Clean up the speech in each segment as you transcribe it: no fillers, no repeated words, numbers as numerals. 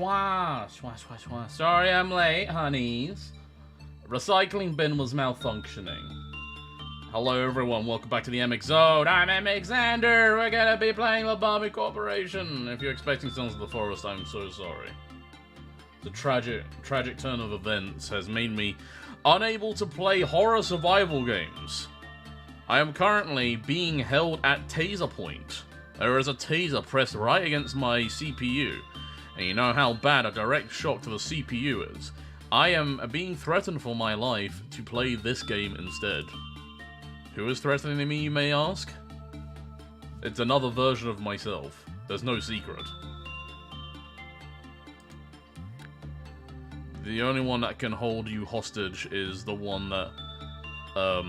Schwa. Sorry I'm late, honeys. Recycling bin was malfunctioning. Hello everyone, welcome back to the MX Zone. I'm MXander. We're gonna be playing Lobotomy Corporation. If you're expecting Sons of the Forest, I'm so sorry. The tragic turn of events has made me unable to play horror survival games. I am currently being held at taser point. There is a taser pressed right against my CPU, and you know how bad a direct shock to the CPU is. I am being threatened for my life to play this game instead. Who is threatening me, you may ask? It's another version of myself. There's no secret. The only one that can hold you hostage is the one that, I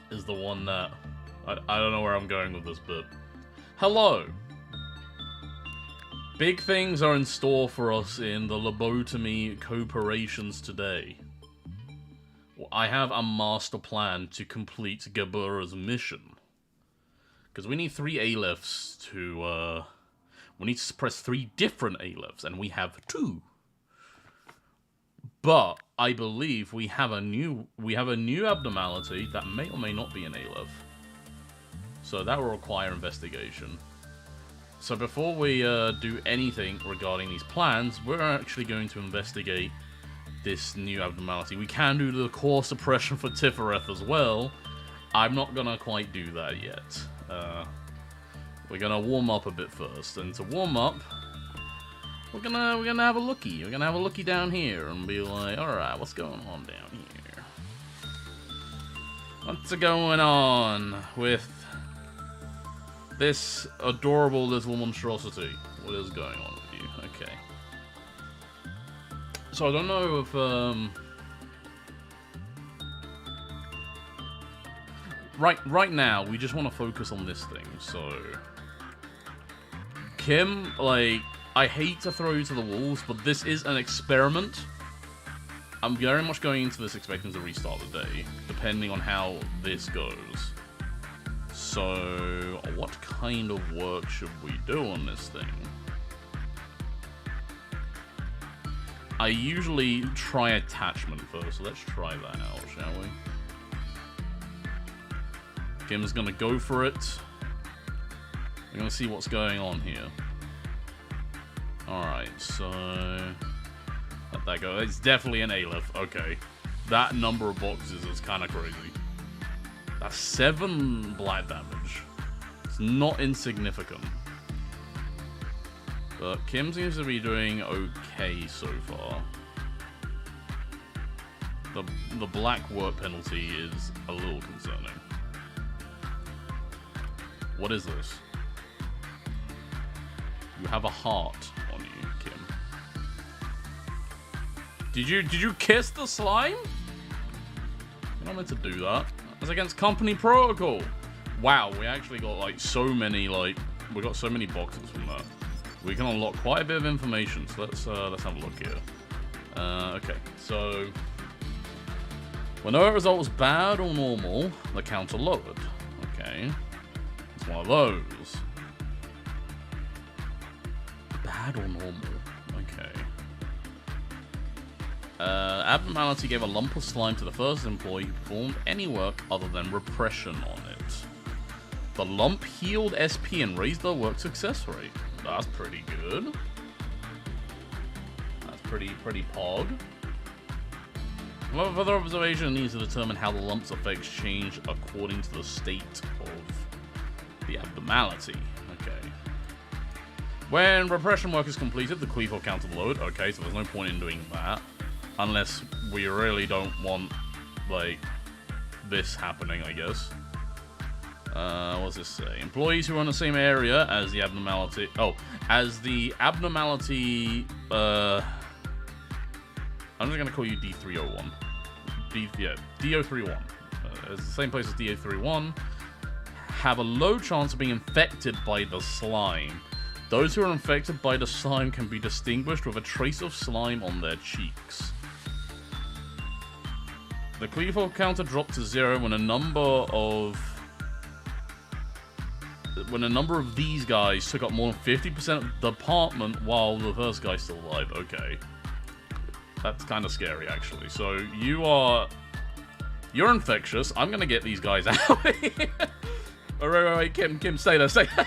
don't know where I'm going with this bit. Hello! Big things are in store for us in the Lobotomy Corporations today. I have a master plan to complete Gabura's mission. Because we need 3 A-lifts to, we need to suppress 3 different A-lifts, and we have 2. But I believe we have a new abnormality that may or may not be an A-lift. So that will require investigation. So before we do anything regarding these plans, we're actually going to investigate this new abnormality. We can do the core suppression for Tifereth as well. I'm not gonna quite do that yet. We're gonna warm up a bit first, and to warm up, we're gonna have a looky. We're gonna have a looky down here and be like, all right, what's going on down here? What's going on with this adorable little monstrosity? What is going on with you? Okay. So I don't know if, right now, we just want to focus on this thing, so... Kim, like, I hate to throw you to the wolves, but this is an experiment. I'm very much going into this expecting to restart the day, depending on how this goes. So, what kind of work should we do on this thing? I usually try attachment first, so let's try that out, shall we? Kim's gonna go for it. We're gonna see what's going on here. Alright, so... let that go. It's definitely an A-lift, okay. That number of boxes is kind of crazy. That's 7 blight damage. It's not insignificant. But Kim seems to be doing okay so far. The black work penalty is a little concerning. What is this? You have a heart on you, Kim. Did you kiss the slime? You're not meant to do that. That's against company protocol. Wow, we actually got like so many we got so many boxes from that. We can unlock quite a bit of information, so let's have a look here. Okay, so whenever a result was bad or normal, the counter lowered. Okay, it's one of those. Bad or normal? Okay. Abnormality gave a lump of slime to the first employee who performed any work other than repression on it. The lump healed SP and raised their work success rate. That's pretty good. That's pretty pog. Further observation needs to determine how the lump's effects change according to the state of the abnormality. Okay. When repression work is completed, the Queeful counter load. Okay, so there's no point in doing that. Unless we really don't want, like, this happening, I guess. What does this say? Employees who are in the same area as the abnormality... oh, as the abnormality... I'm just going to call you D301. D031. It's the same place as D031. Have a low chance of being infected by the slime. Those who are infected by the slime can be distinguished with a trace of slime on their cheeks. The Queeful counter dropped to 0 when a number of when a number of these guys took up more than 50% of the department while the first guy's still alive. Okay. That's kind of scary, actually. So, you're infectious. I'm gonna get these guys out. Oh, wait, Kim, stay there, stay there.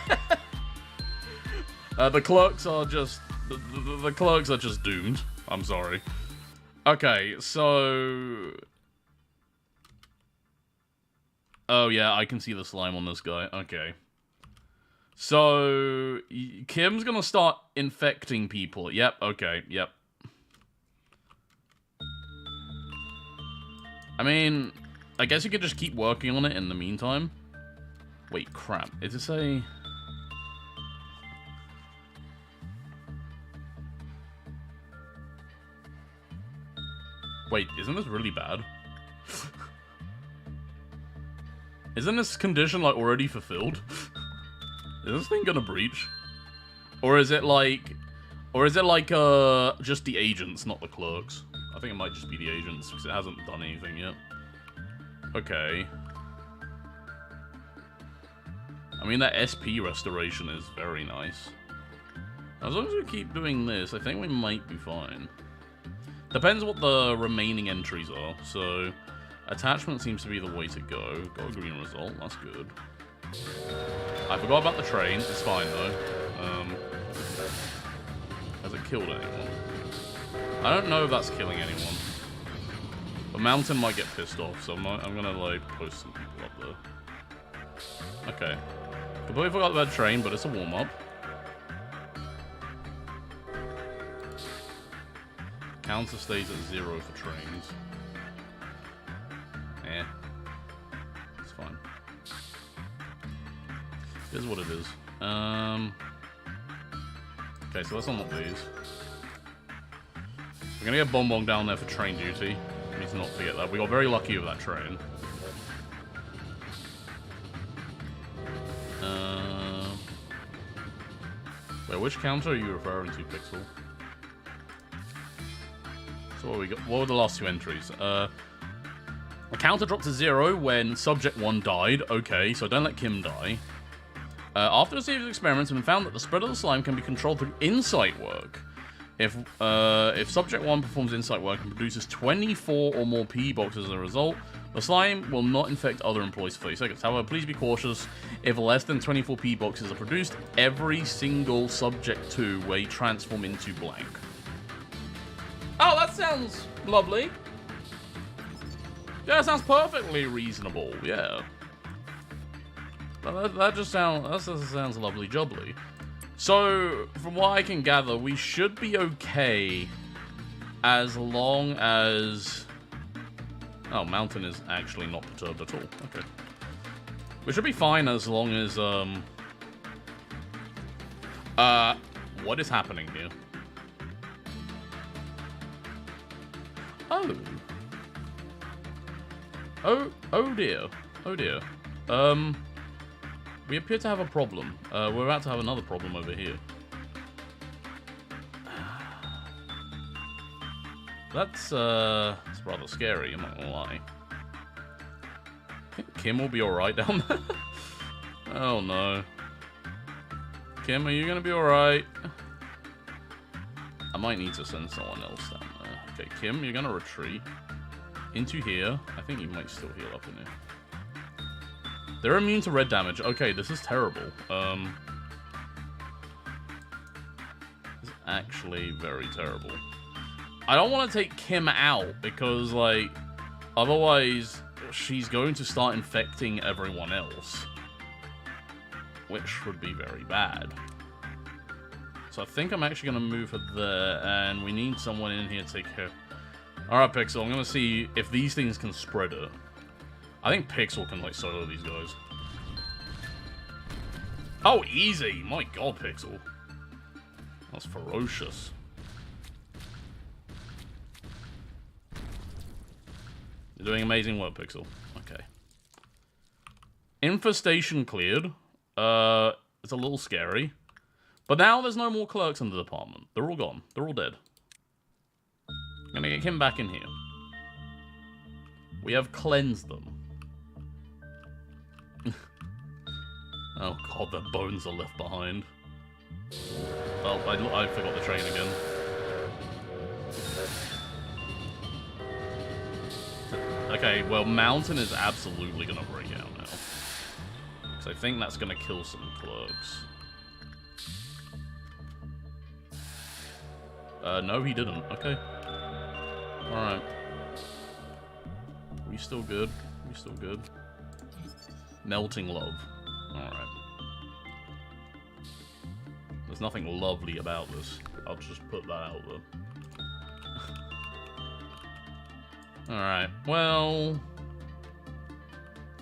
The clerks are just... The clerks are just doomed. I'm sorry. Okay, so... Oh, yeah, I can see the slime on this guy. Okay. So, Kim's gonna start infecting people. Yep, okay, yep. I mean, I guess you could just keep working on it in the meantime. Wait, crap. Is this a... Wait, isn't this really bad? Isn't this condition, like, already fulfilled? Is this thing gonna breach? Or is it like... just the agents, not the clerks? I think it might just be the agents, because it hasn't done anything yet. Okay. I mean, that SP restoration is very nice. As long as we keep doing this, I think we might be fine. Depends what the remaining entries are, so... Attachment seems to be the way to go. Got a green result, that's good. I forgot about the train, it's fine though. Has it killed anyone? I don't know if that's killing anyone. The mountain might get pissed off, so I'm gonna, like, post some people up there. Okay. Completely forgot about the train, but it's a warm-up. Counter stays at 0 for trains. Eh. It's fine. Here's what it is. Okay, so let's unlock these. We're gonna get Bonbon down there for train duty. We need to not forget that. We got very lucky with that train. Wait, which counter are you referring to, Pixel? So what we got? What were the last two entries? The counter dropped to 0 when Subject 1 died. Okay, so don't let Kim die. After a series of experiments, we found that the spread of the slime can be controlled through insight work. If Subject 1 performs insight work and produces 24 or more PE boxes as a result, the slime will not infect other employees for 30 seconds. However, please be cautious. If less than 24 PE boxes are produced, every single Subject 2 will transform into blank. Oh, that sounds lovely. Yeah, that sounds perfectly reasonable, yeah. That just sounds lovely jubbly. So, from what I can gather, we should be okay as long as... Oh, Mountain is actually not perturbed at all. Okay. We should be fine as long as, what is happening here? Oh. Oh dear. Oh dear. We appear to have a problem. We're about to have another problem over here. That's rather scary, I'm not gonna lie. I think Kim will be alright down there. Oh no. Kim, are you gonna be alright? I might need to send someone else down there. Okay, Kim, you're gonna retreat into here. I think you might still heal up in here. They're immune to red damage. Okay, this is terrible. It's actually very terrible. I don't want to take Kim out because, like, otherwise she's going to start infecting everyone else, which would be very bad. So I think I'm actually going to move her there, and we need someone in here to take care. Alright, Pixel, I'm going to see if these things can spread it. I think Pixel can, like, solo these guys. Oh, easy! My god, Pixel. That's ferocious. You're doing amazing work, Pixel. Okay. Infestation cleared. It's a little scary. But now there's no more clerks in the department. They're all gone. They're all dead. I'm gonna get him back in here. We have cleansed them. Oh god, their bones are left behind. Oh, I forgot the train again. Okay, well, Mountain is absolutely gonna break out now. So I think that's gonna kill some clerks. No, he didn't. Okay. Alright. We still good. We still good. Melting love. Alright. There's nothing lovely about this. I'll just put that out there. Alright, well...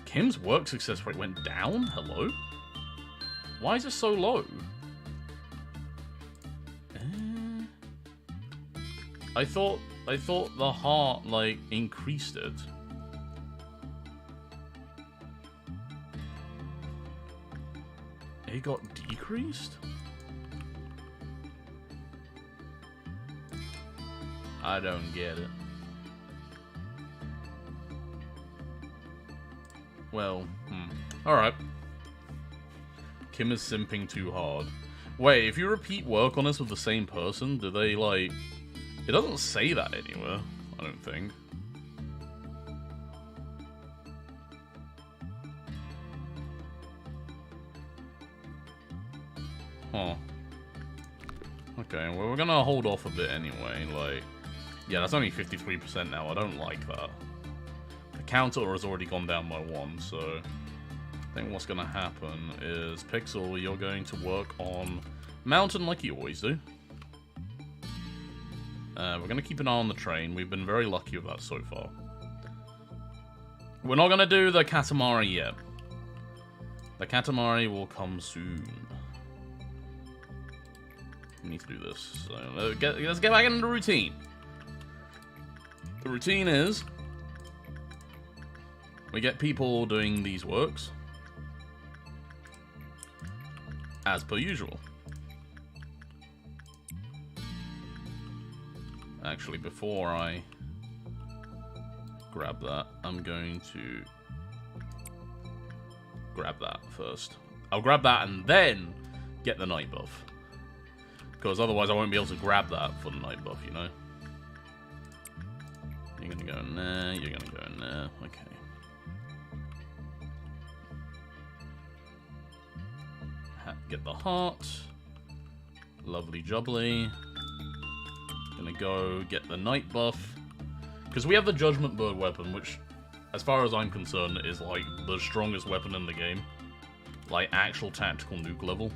Kim's work success rate went down? Hello? Why is it so low? I thought the heart, like, increased it. It got decreased? I don't get it. Well, Alright. Kim is simping too hard. Wait, if you repeat work on this with the same person, do they, like... It doesn't say that anywhere, I don't think. Huh. Okay, well, we're gonna hold off a bit anyway, like... Yeah, that's only 53% now, I don't like that. The counter has already gone down by 1, so... I think what's gonna happen is, Pixel, you're going to work on Mountain like you always do. We're gonna keep an eye on the train, we've been very lucky with that so far. We're not gonna do the Katamari yet. The Katamari will come soon. We need to do this, so let's get back into the routine. The routine is... We get people doing these works. As per usual. Actually, before I grab that, I'm going to grab that first. I'll grab that and then get the night buff. Because otherwise I won't be able to grab that for the night buff, you know? You're gonna go in there, you're gonna go in there, okay. Get the heart. Lovely jubbly. Gonna go get the night buff. Because we have the Judgment Bird weapon, which, as far as I'm concerned, is like the strongest weapon in the game. Like actual tactical nuke level.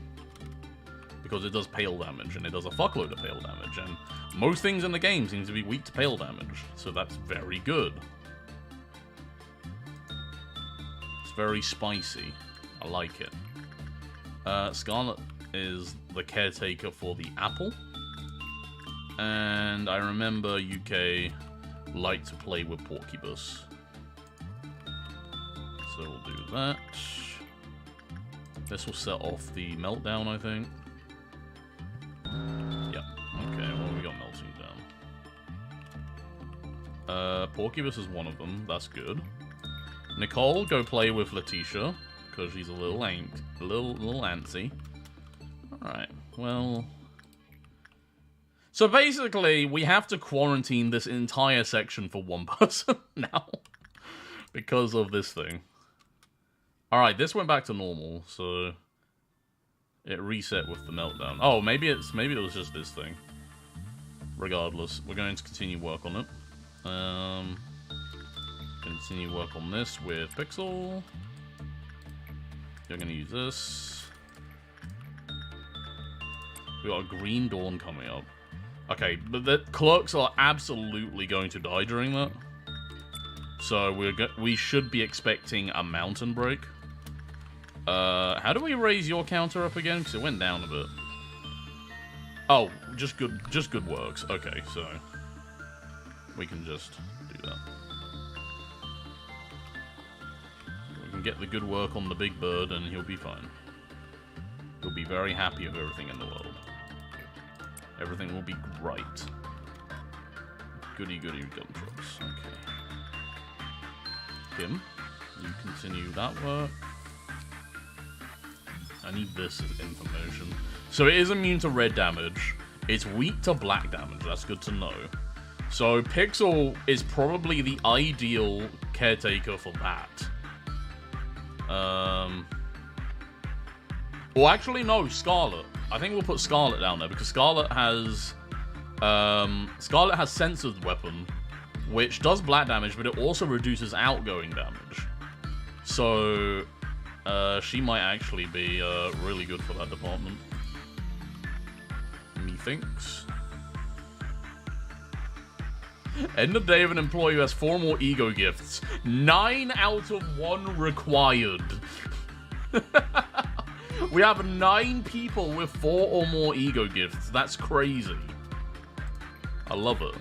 Because it does pale damage, and it does a fuckload of pale damage, and most things in the game seem to be weak to pale damage, so that's very good. It's very spicy. I like it. Scarlet is the caretaker for the apple. And I remember UK liked to play with Porcubus. So we'll do that. This will set off the meltdown, I think. Yep. Okay, well, we got melting down. Porcubus is one of them. That's good. Nicole, go play with Letitia. Because she's a little antsy. Alright, well... So basically, we have to quarantine this entire section for one person now. Because of this thing. Alright, this went back to normal, so... It reset with the meltdown. Oh, maybe it was just this thing. Regardless, we're going to continue work on it. Continue work on this with Pixel. You're gonna use this. We got a Green Dawn coming up. Okay, but the clerks are absolutely going to die during that. So we should be expecting a mountain break. How do we raise your counter up again? Because it went down a bit. Oh, just good works. Okay, so we can just do that. Get the good work on the big bird and he'll be fine. He'll be very happy with everything in the world. Everything will be great. Goody goody gumdrops. Okay. Kim, you continue that work. I need this as information. So it is immune to red damage. It's weak to black damage. That's good to know. So Pixel is probably the ideal caretaker for that. Well, actually, no, Scarlet. I think we'll put Scarlet down there because Scarlet has Censored Weapon, which does black damage, but it also reduces outgoing damage. So she might actually be really good for that department. Methinks. End of day of an employee who has 4 more ego gifts. 9 out of 1 required. We have 9 people with 4 or more ego gifts. That's crazy. I love it.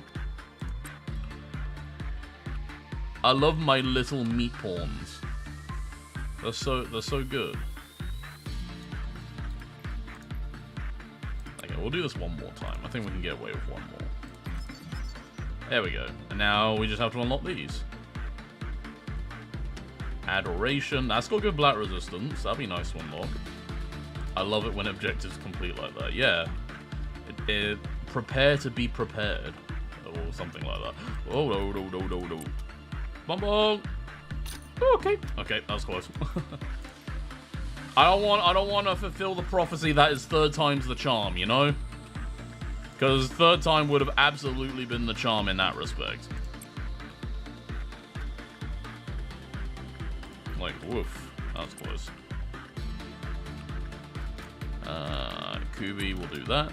I love my little meat pawns. They're so good. Okay, we'll do this one more time. I think we can get away with one more. There we go. And now we just have to unlock these. Adoration. That's got good black resistance. That'd be nice to unlock. I love it when objectives complete like that. Yeah. Prepare to be prepared. Or something like that. Oh, no. Bum bum. Okay. Okay, that was close. I don't want to fulfill the prophecy that is 3rd time's the charm, you know? Because 3rd time would have absolutely been the charm in that respect. Like, woof. That was close. Kubi will do that.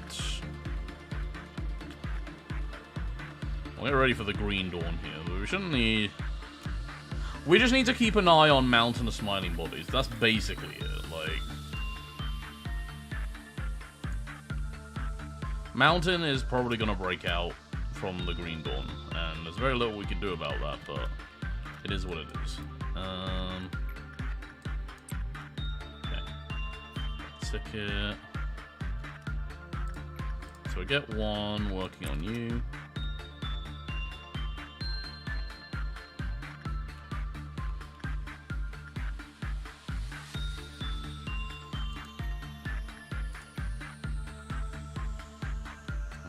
We'll get ready for the Green Dawn here. But we shouldn't need... We just need to keep an eye on Mountain of Smiling Bodies. That's basically it. Like... Mountain is probably going to break out from the Green Dawn. And there's very little we can do about that, but... It is what it is. Okay. Ticket. So I get 1 working on you.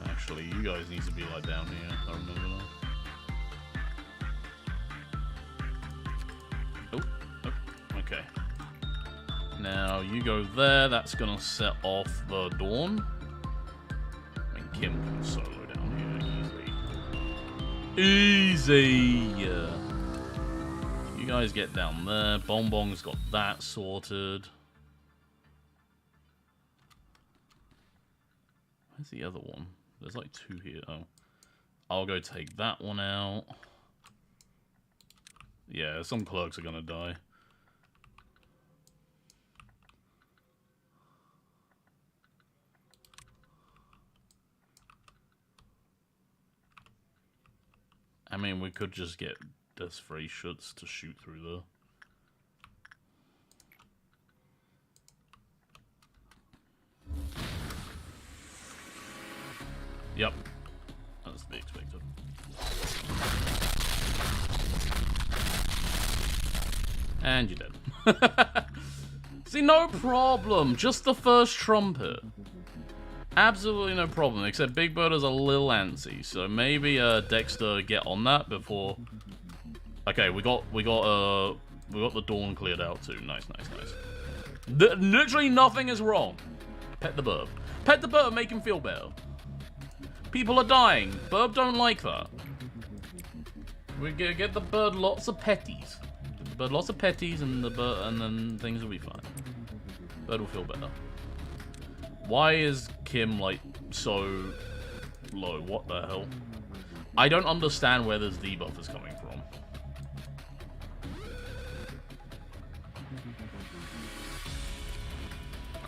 Actually, you guys need to be like down here. I remember that. Oh, okay. Now you go there. That's gonna set off the Dawn. Kim can solo down here easy. You guys get down there. Bonbon's got that sorted. Where's the other one? There's like 2 here. Oh. I'll go take that one out. Yeah, some clerks are gonna die. I mean, we could just get this 3 shoots to shoot through there. Yep. That's to be expected. And you're dead. See, no problem. Just the first trumpet. Absolutely no problem, except Big Bird is a little antsy, so maybe Dexter get on that before. Okay, we got the Dawn cleared out too. Nice. Literally nothing is wrong. Pet the Burb. Pet the Burb, make him feel better. People are dying. Burb don't like that. We get the bird lots of petties. Get the bird lots of petties, and then things will be fine. Bird will feel better. Why is Kim, like, so low? What the hell? I don't understand where this debuff is coming from.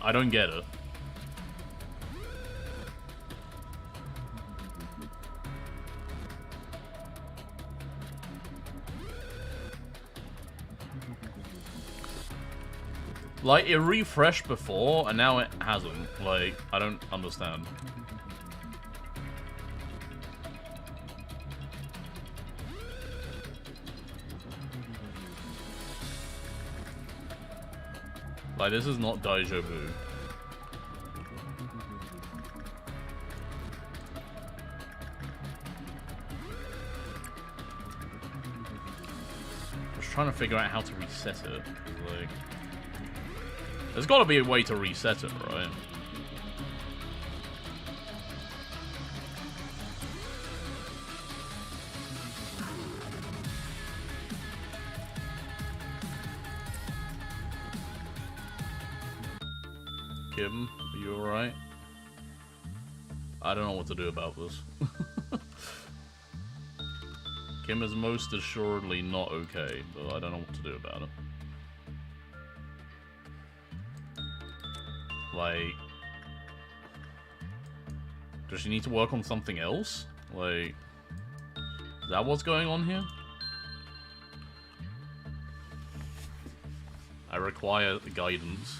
I don't get it. Like, it refreshed before, and now it hasn't. Like, I don't understand. Like, this is not deja vu. Just trying to figure out how to reset it. Like, there's got to be a way to reset it, right? Kim, are you alright? I don't know what to do about this. Kim is most assuredly not okay, but I don't know what to do about it. Like, does she need to work on something else? Like, is that what's going on here? I require guidance.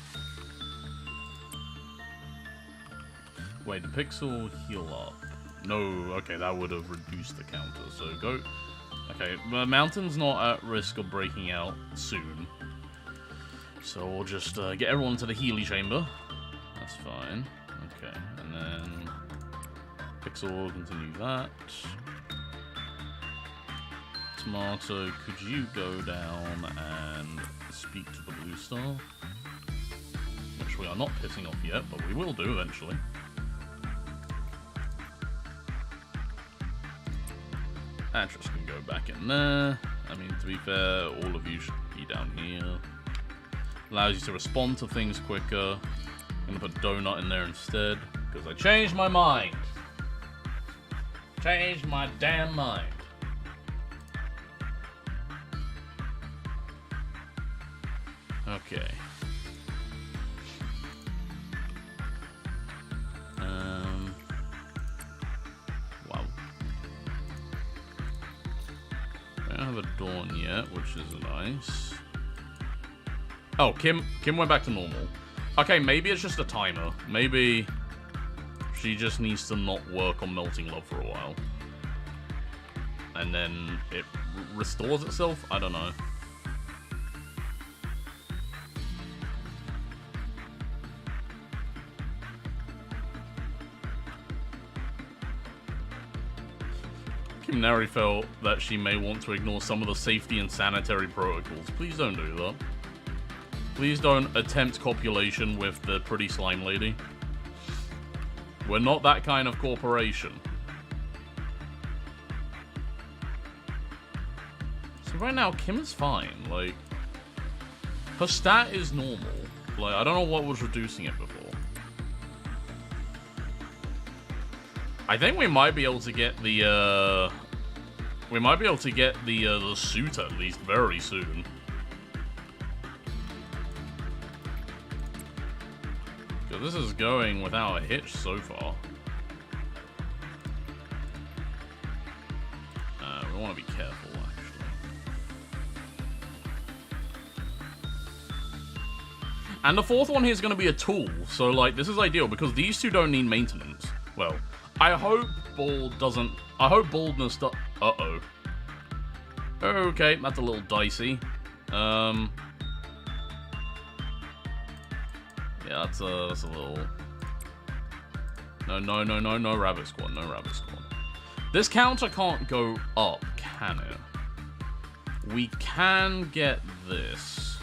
Wait, the pixel heal up. No, okay, that would have reduced the counter, so go... Okay, the mountain's not at risk of breaking out soon. So we'll just get everyone to the Healy chamber. That's fine. Okay, and then... Pixel, continue that. Tomato, could you go down and speak to the blue star? Which we are not pissing off yet, but we will do eventually. Actress can go back in there. I mean, to be fair, all of you should be down here. Allows you to respond to things quicker. I'm gonna put Donut in there instead, because I changed my mind. Changed my damn mind. Okay. Wow. I don't have a dawn yet, which is nice. Oh, Kim went back to normal. Okay, maybe it's just a timer. Maybe she just needs to not work on melting love for a while. And then it restores itself? I don't know. Kim Nari felt that she may want to ignore some of the safety and sanitary protocols. Please don't do that. Please don't attempt copulation with the pretty slime lady. We're not that kind of corporation. So right now, Kim is fine. Like, her stat is normal. Like, I don't know what was reducing it before. I think we might be able to get the, the suit at least very soon. This is going without a hitch so far. We want to be careful, actually. And the fourth one here is going to be a tool. So, like, this is ideal because these two don't need maintenance. Well, I hope baldness uh-oh. Okay, that's a little dicey. Yeah, that's a little... No rabbit squad, no rabbit squad. This counter can't go up, can it? We can get this.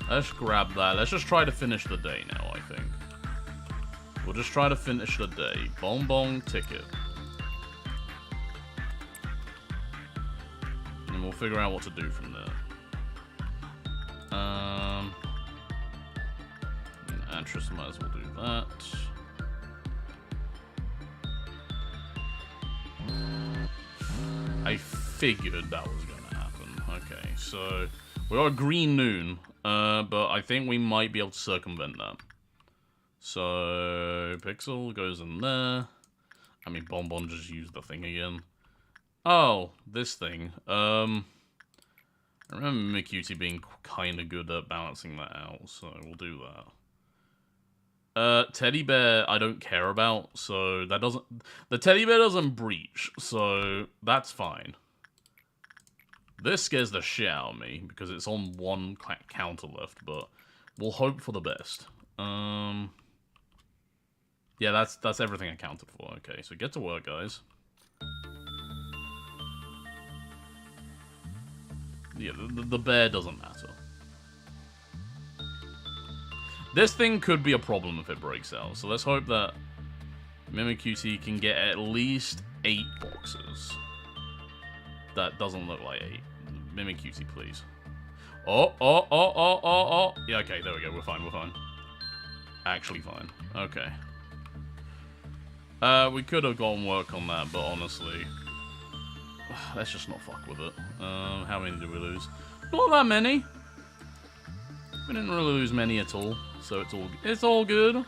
Let's grab that. Let's just try to finish the day now, I think. We'll just try to finish the day. Bonbon ticket. And we'll figure out what to do from there. Actress might as well do that. I figured that was going to happen. Okay, so we got a green noon, but I think we might be able to circumvent that. So Pixel goes in there. I mean, Bonbon just used the thing again. Oh, this thing. I remember McCutie being kind of good at balancing that out, so we'll do that. Teddy bear I don't care about, so that doesn't... The teddy bear doesn't breach, so that's fine. This scares the shit out of me, because it's on one counter left, but We'll hope for the best. Yeah, that's everything accounted for. Okay, so get to work, guys. Yeah, the bear doesn't matter. This thing could be a problem if it breaks out, so let's hope that Mimikyu can get at least 8 boxes. That doesn't look like 8. Mimikyu, please. Oh. Yeah, okay, there we go. We're fine. Actually fine. Okay. We could have gotten work on that, but honestly, let's just not fuck with it. How many did we lose? Not that many. We didn't really lose many at all, so it's all good.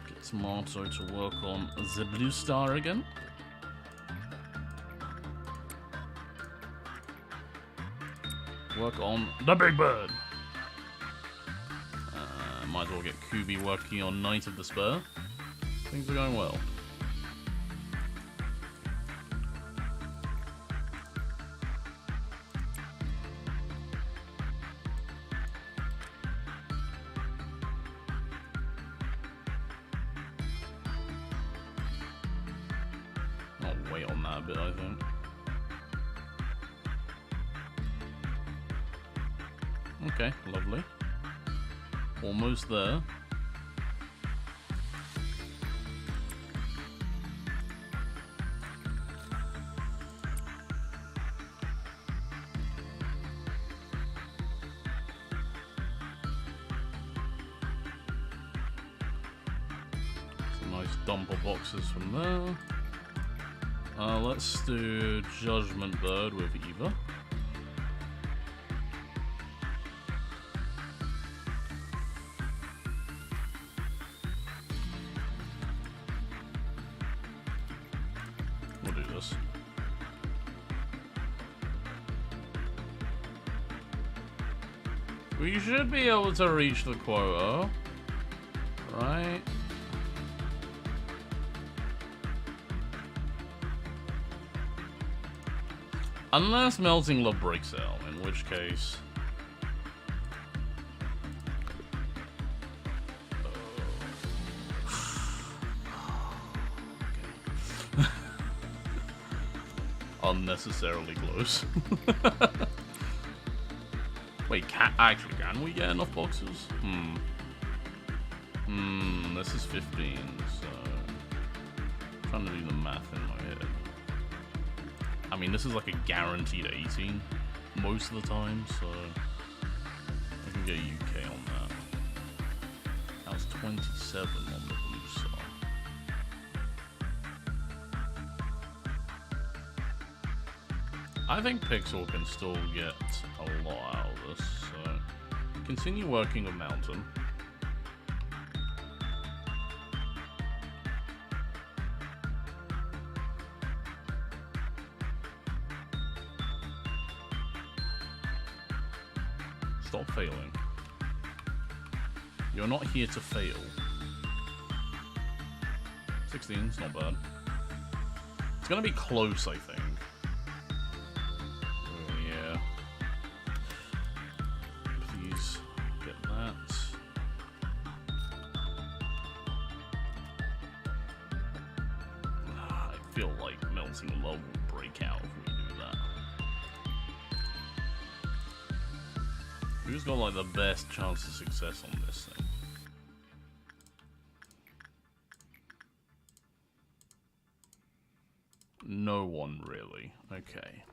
Get Smarto to work on the blue star again. Work on the big bird. Might as well get Kubi working on Knight of Despair. Things are going well. I'll wait on that a bit, I think. Okay, lovely. Almost there. Some nice dumper boxes from there. Let's do Judgment Bird with Eva. We'll do this. We should be able to reach the quota, right? Unless Melting Love breaks out, in which case... Unnecessarily close. Wait, can we get enough boxes? This is 15, so... I'm trying to do the math in my head. I mean, this is like a guaranteed 18 most of the time, so I can get UK on that. That was 27 on the blue side. I think Pixel can still get a lot out of this, so continue working with Mountain. Stop failing. You're not here to fail. 16, it's not bad. It's gonna be close, I think. Oh, yeah. Please get that. I feel like Melting Love will break out if we do that. Who's got like the best chance of success on this thing? No one really. Okay.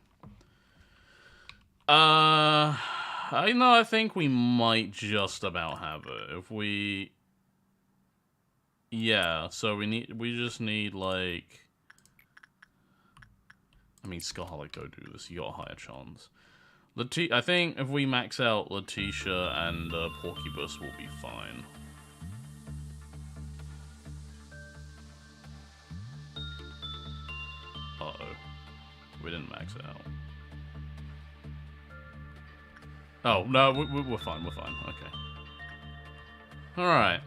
I think we might just about have it. If we... Yeah, so we just need like... I mean, Scarlet, go do this. You got a higher chance. I think if we max out Letitia and Porcubus, we'll be fine. Uh-oh. We didn't max it out. Oh, no, we're fine, we're fine. Okay. Alright.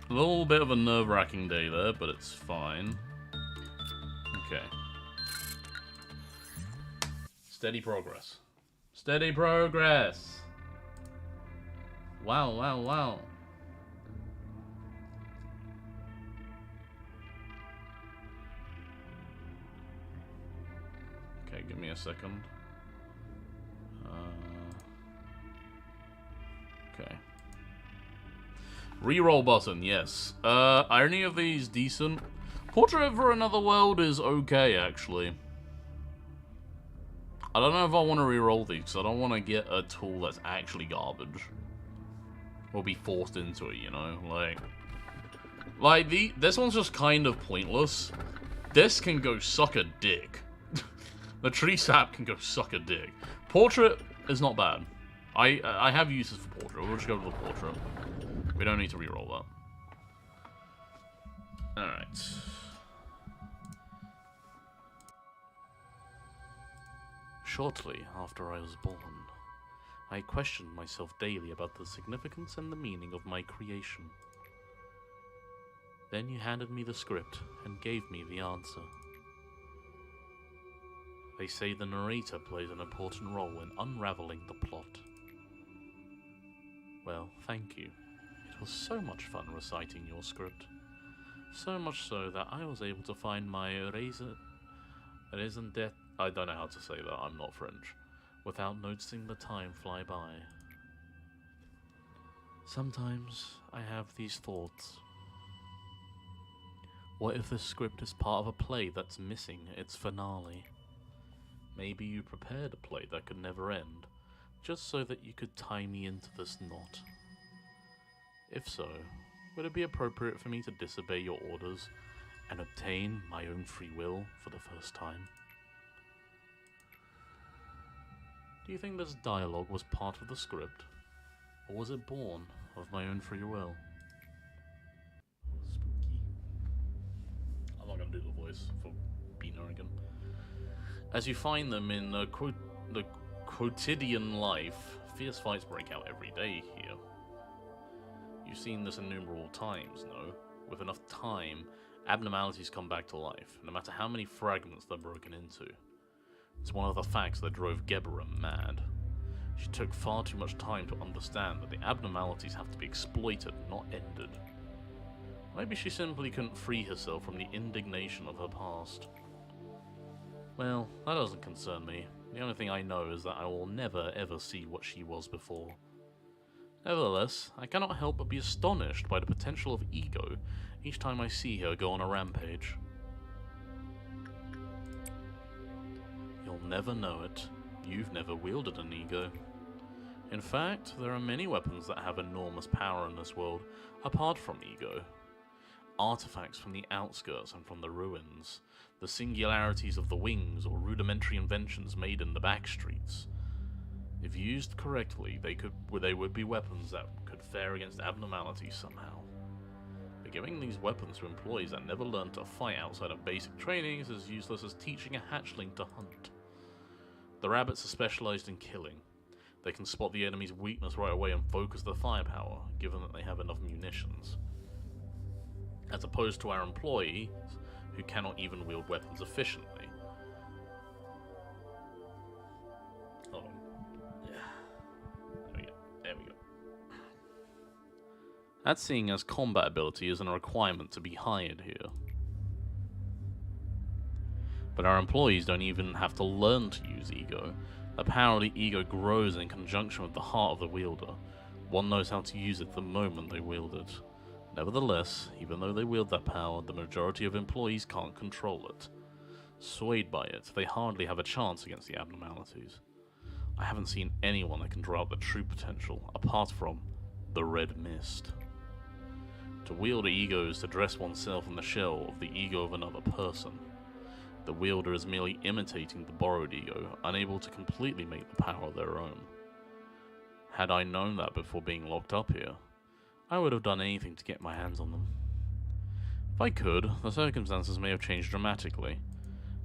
A little bit of a nerve-wracking day there, but it's fine. Okay. Steady progress. Steady progress! Wow, wow, wow. Okay, give me a second. Okay. Reroll button, yes. Are any of these decent? Portrait for Another World is okay, actually. I don't know if I want to reroll these, because I don't want to get a tool that's actually garbage. Or be forced into it, you know? This one's just kind of pointless. This can go suck a dick. The tree sap can go suck a dick. Portrait is not bad. I have uses for portrait. We'll just go to the portrait. We don't need to reroll that. Alright. Shortly after I was born, I questioned myself daily about the significance and the meaning of my creation. Then you handed me the script and gave me the answer. They say the narrator plays an important role in unraveling the plot. Well, thank you. It was so much fun reciting your script. So much so that I was able to find my raison d'etre, I don't know how to say that, I'm not French, without noticing the time fly by. Sometimes I have these thoughts. What if this script is part of a play that's missing its finale? Maybe you prepared a play that could never end, just so that you could tie me into this knot. If so, would it be appropriate for me to disobey your orders and obtain my own free will for the first time? Do you think this dialogue was part of the script, or was it born of my own free will? Spooky. I'm not gonna do the voice for being arrogant. As you find them in the quotidian life, fierce fights break out every day here. You've seen this innumerable times, no? With enough time, abnormalities come back to life, no matter how many fragments they're broken into. It's one of the facts that drove Geberer mad. She took far too much time to understand that the abnormalities have to be exploited, not ended. Maybe she simply couldn't free herself from the indignation of her past. Well, that doesn't concern me. The only thing I know is that I will never ever see what she was before. Nevertheless, I cannot help but be astonished by the potential of ego each time I see her go on a rampage. You'll never know it. You've never wielded an ego. In fact, there are many weapons that have enormous power in this world, apart from ego. Artifacts from the outskirts and from the ruins, the singularities of the wings or rudimentary inventions made in the back streets. If used correctly, they would be weapons that could fare against abnormalities somehow. But giving these weapons to employees that never learned to fight outside of basic training is as useless as teaching a hatchling to hunt. The rabbits are specialized in killing. They can spot the enemy's weakness right away and focus their firepower, given that they have enough munitions. As opposed to our employees, who cannot even wield weapons efficiently. Hold on. There we go. That's seeing as combat ability isn't a requirement to be hired here. But our employees don't even have to learn to use ego. The power of the ego grows in conjunction with the heart of the wielder. One knows how to use it the moment they wield it. Nevertheless, even though they wield that power, the majority of employees can't control it. Swayed by it, they hardly have a chance against the abnormalities. I haven't seen anyone that can draw out the true potential, apart from the Red Mist. To wield ego is to dress oneself in the shell of the ego of another person. The wielder is merely imitating the borrowed ego, unable to completely make the power their own. Had I known that before being locked up here, I would have done anything to get my hands on them. If I could, the circumstances may have changed dramatically.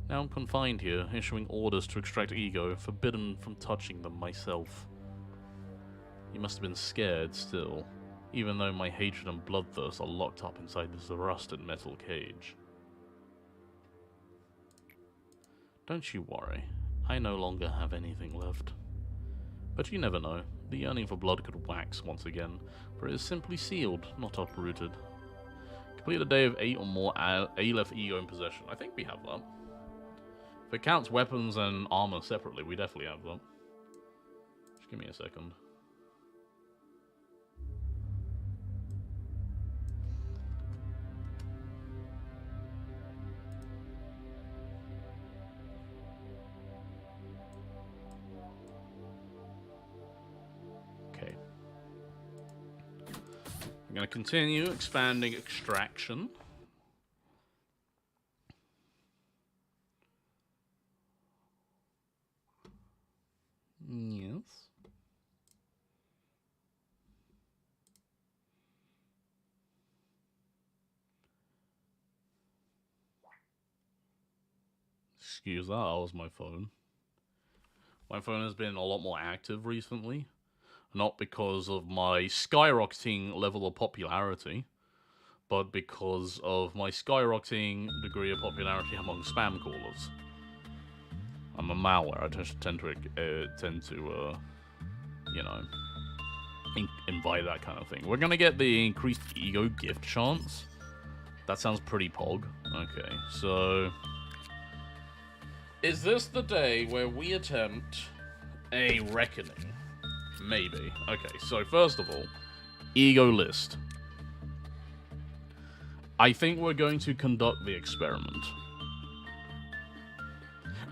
Now I'm confined here, issuing orders to extract ego, forbidden from touching them myself. You must have been scared still, even though my hatred and bloodthirst are locked up inside this rusted metal cage. Don't you worry, I no longer have anything left. But you never know. The yearning for blood could wax once again, for it is simply sealed, not uprooted. Complete a day of 8 or more Aleph ego in possession. I think we have that. If it counts weapons and armor separately, we definitely have that. Just give me a second. Okay. I'm going to continue expanding extraction. Yes. Excuse that, that was my phone. My phone has been a lot more active recently. Not because of my skyrocketing level of popularity, but because of my skyrocketing degree of popularity among spam callers. I'm a malware. I tend to you know, invite that kind of thing. We're gonna get the increased ego gift chance. That sounds pretty pog. Okay, so is this the day where we attempt a reckoning? Maybe. Okay, so first of all, ego list. I think we're going to conduct the experiment.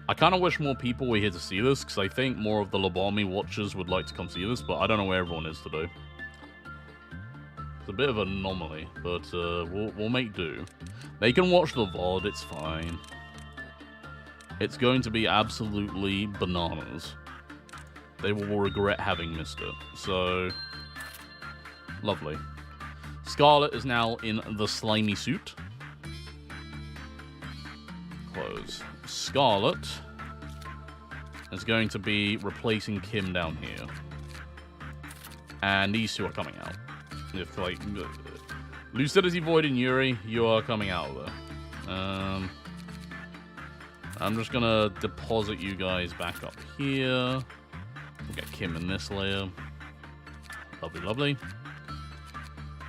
I kind of wish more people were here to see this, because I think more of the Lobotomy watchers would like to come see this, but I don't know where everyone is today. It's a bit of an anomaly, but we'll make do. They can watch the VOD, it's fine. It's going to be absolutely bananas. They will regret having missed it. So, lovely. Scarlet is now in the slimy suit. Close. Scarlet is going to be replacing Kim down here. And these two are coming out. If, like, Lucidity, Void, and Yuri, you are coming out of there. I'm just gonna deposit you guys back up here. We'll get Kim in this layer. Lovely, lovely.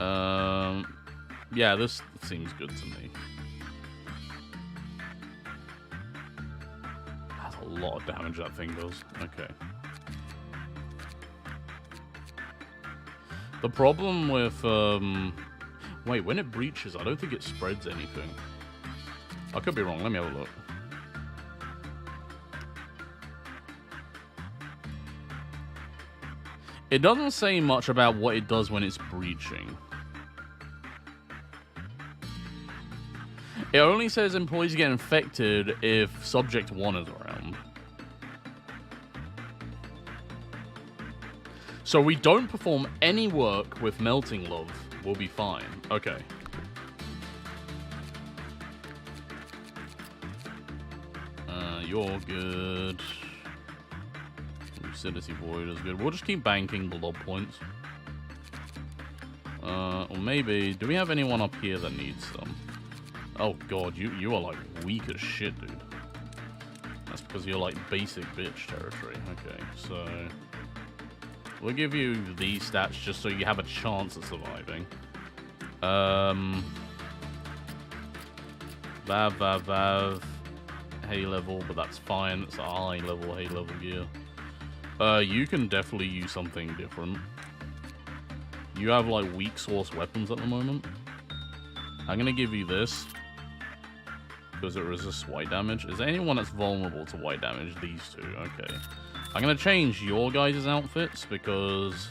Yeah, this seems good to me. That's a lot of damage that thing does. Okay. The problem with, wait, when it breaches, I don't think it spreads anything. I could be wrong, let me have a look. It doesn't say much about what it does when it's breaching. It only says employees get infected if Subject 1 is around. So we don't perform any work with Melting Love. We'll be fine. Okay. You're good. Lucidity Void is good. We'll just keep banking the lob points. Or maybe... Do we have anyone up here that needs some? Oh god, you are like weak as shit, dude. That's because you're like basic bitch territory. Okay, so... We'll give you these stats just so you have a chance of surviving. Vav. Hay level, but that's fine. It's a high level, hay level gear. You can definitely use something different. You have, like, weak source weapons at the moment. I'm gonna give you this. Because it resists white damage. Is there anyone that's vulnerable to white damage? These two. Okay. I'm gonna change your guys' outfits because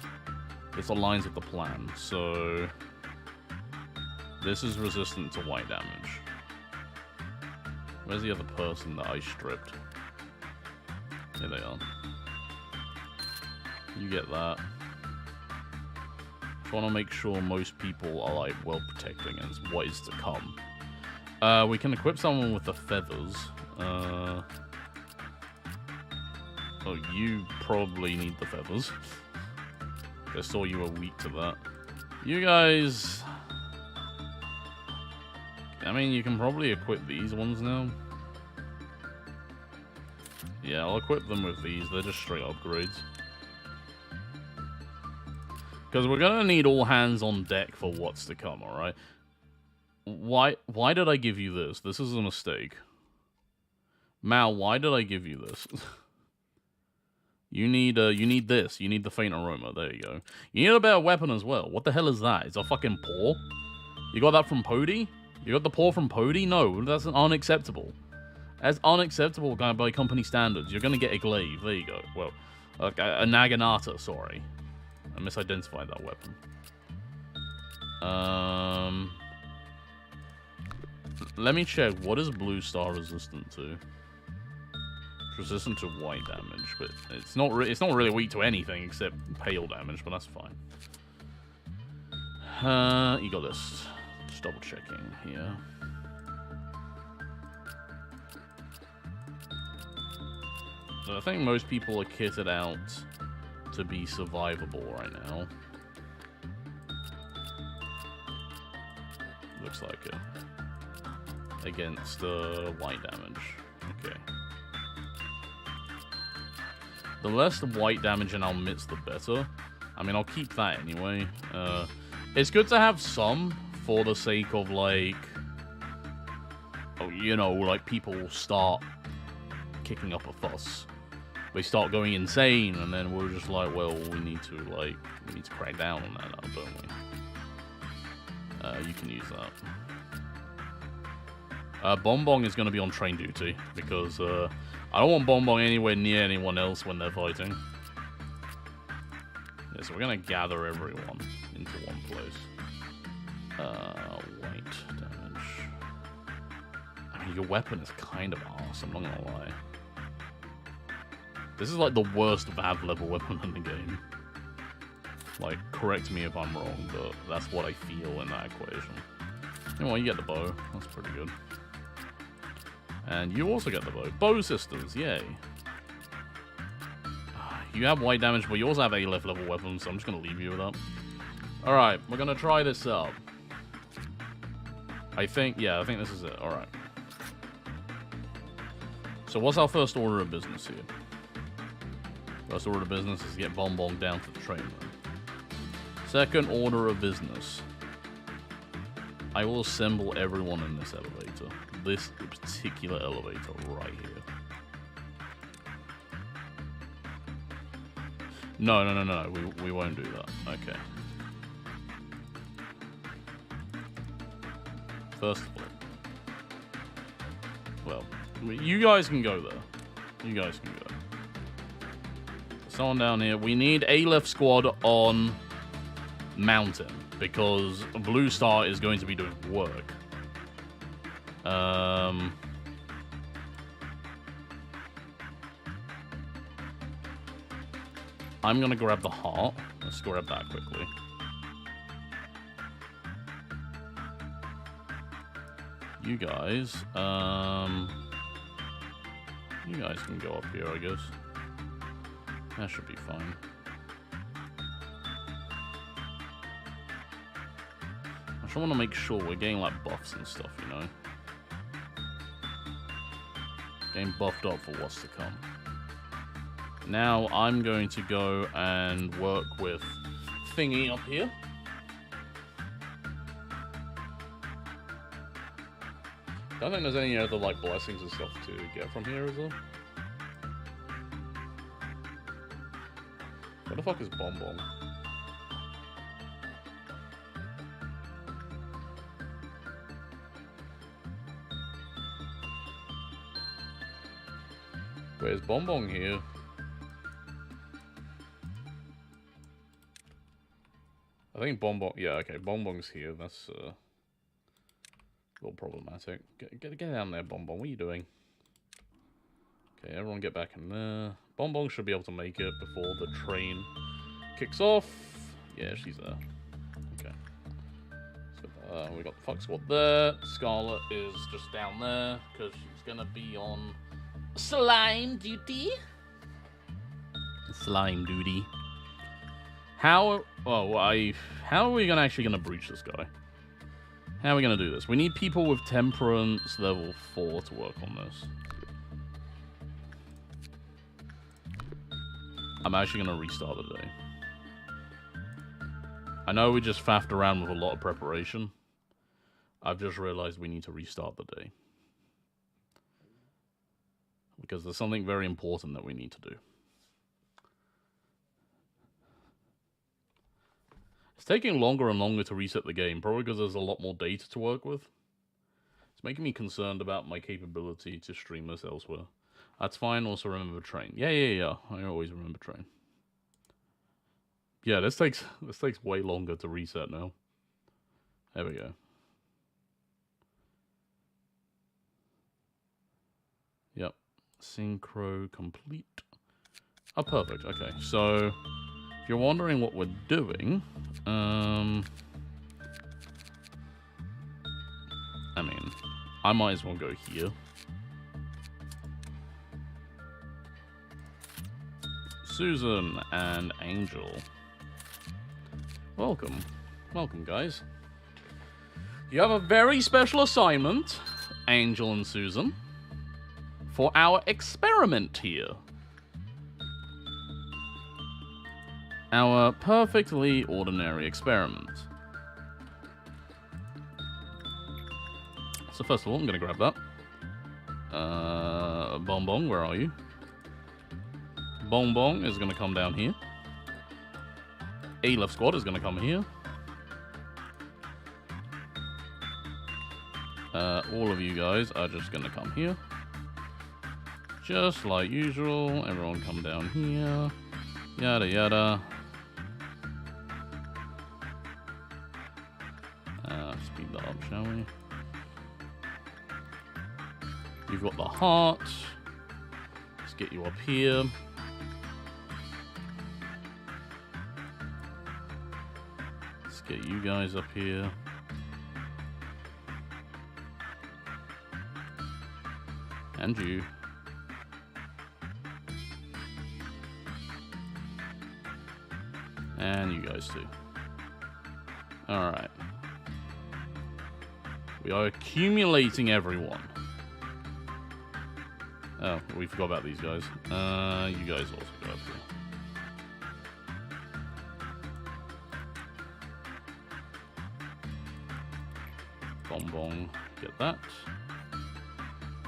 this aligns with the plan. So... This is resistant to white damage. Where's the other person that I stripped? Here they are. You get that. Just want to make sure most people are like well protected against what is to come. We can equip someone with the feathers. Oh, you probably need the feathers. I saw you were weak to that. You guys... I mean, you can probably equip these ones now. Yeah, I'll equip them with these. They're just straight upgrades. Because we're gonna need all hands on deck for what's to come, alright? Why did I give you this? This is a mistake. Mal, why did I give you this? You need this. You need the faint aroma. There you go. You need a better weapon as well. What the hell is that? It's a fucking paw? You got that from Pody? You got the paw from Pody? No, that's unacceptable. That's unacceptable by company standards. You're gonna get a glaive. There you go. Well, a Naginata, sorry. I misidentified that weapon. Let me check. What is Blue Star resistant to? It's resistant to white damage, but it's not really weak to anything except pale damage, but that's fine. You got this. Just double checking here. So I think most people are kitted out to be survivable right now. Looks like it. Against white damage. Okay. The less the white damage in our midst, the better. I mean, I'll keep that anyway. It's good to have some for the sake of, like... Oh, you know, like, people start kicking up a fuss. They start going insane, and then we're just like, well, we need to crack down on that now, don't we? You can use that. Bonbon is going to be on train duty, because I don't want Bonbon anywhere near anyone else when they're fighting. Yeah, so we're going to gather everyone into one place. White damage. I mean, your weapon is kind of arse, I'm not going to lie. This is like the worst bad level weapon in the game. Like, correct me if I'm wrong, but that's what I feel in that equation. Anyway, you get the bow. That's pretty good. And you also get the bow. Bow sisters, yay. You have white damage, but you also have A-left level weapons, so I'm just going to leave you with that. Alright, we're going to try this out. I think this is it. Alright. So what's our first order of business here? First order of business is to get Bonbon down to the train room. Second order of business. I will assemble everyone in this elevator. This particular elevator right here. No. We won't do that. Okay. First of all. Well, you guys can go there. You guys can go. Someone down here. We need a left squad on Mountain, because Blue Star is going to be doing work. I'm gonna grab the heart. Let's grab that quickly. You guys can go up here, I guess. That should be fine. I just want to make sure we're getting like buffs and stuff, you know? Getting buffed up for what's to come. Now I'm going to go and work with Thingy up here. Don't think there's any other like blessings and stuff to get from here, is there? Where the fuck is Bonbon? Where's Bonbon here? I think Bonbon... Yeah, okay, Bonbon's here. That's a little problematic. Get down there, Bonbon. What are you doing? Okay, everyone get back in there. Bonbon should be able to make it before the train kicks off. Yeah, she's there. Okay. So, we got the fuck squad there. Scarlet is just down there, because she's gonna be on slime duty. Slime duty. How are we actually gonna breach this guy? How are we gonna do this? We need people with temperance level 4 to work on this. I'm actually gonna restart the day. I know we just faffed around with a lot of preparation. I've just realized we need to restart the day. Because there's something very important that we need to do. It's taking longer and longer to reset the game, probably because there's a lot more data to work with. It's making me concerned about my capability to stream this elsewhere. That's fine, also remember train. Yeah. I always remember train. Yeah, this takes way longer to reset now. There we go. Yep. Synchro complete. Oh, perfect. Okay, so if you're wondering what we're doing, I mean, I might as well go here. Susan and Angel. Welcome. Welcome, guys. You have a very special assignment, Angel and Susan, for our experiment here. Our perfectly ordinary experiment. So first of all, I'm going to grab that. Bonbon, where are you? Bonbon is going to come down here. A-Left Squad is going to come here. All of you guys are just going to come here. Just like usual. Everyone come down here. Yada yada. Speed that up, shall we? You've got the heart. Let's get you up here. Let's get you guys up here. And you. And you guys too. Alright. We are accumulating everyone. Oh, we forgot about these guys. You guys also go up here. Bonbon, get that.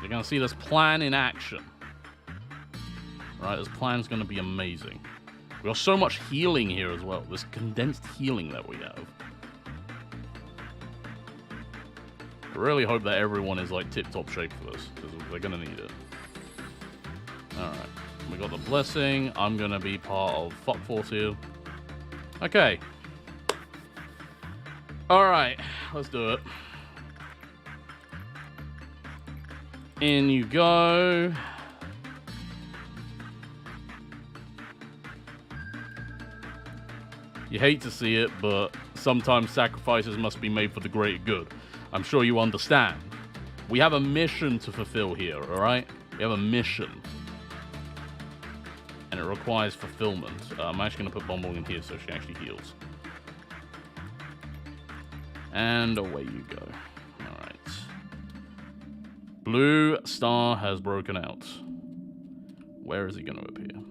You're gonna see this plan in action. Right, this plan's gonna be amazing. We got so much healing here as well. This condensed healing that we have. I really hope that everyone is like tip-top shape for this, because they're gonna need it. Alright, we got the blessing. I'm gonna be part of Fuck Force here. Okay. Alright, let's do it. In you go. You hate to see it, but sometimes sacrifices must be made for the greater good. I'm sure you understand. We have a mission to fulfill here, alright? We have a mission. And it requires fulfillment. I'm actually going to put Bonbon in here so she actually heals. And away you go. Alright. Blue star has broken out. Where is he going to appear?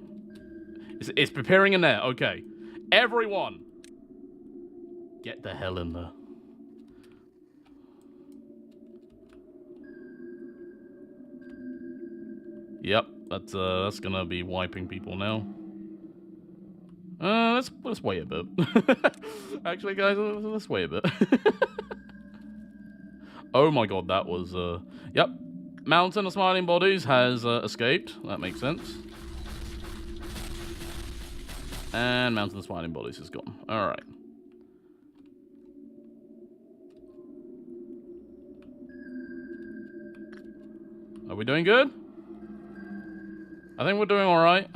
It's preparing in there. Okay. Everyone! Get the hell in there. Yep, that's gonna be wiping people now. Let's wait a bit. Actually, guys, let's wait a bit. Oh my god, that was, yep. Mountain of Smiling Bodies has escaped. That makes sense. And Mountain of Smiling Bodies is gone. Alright. Are we doing good? I think we're doing alright.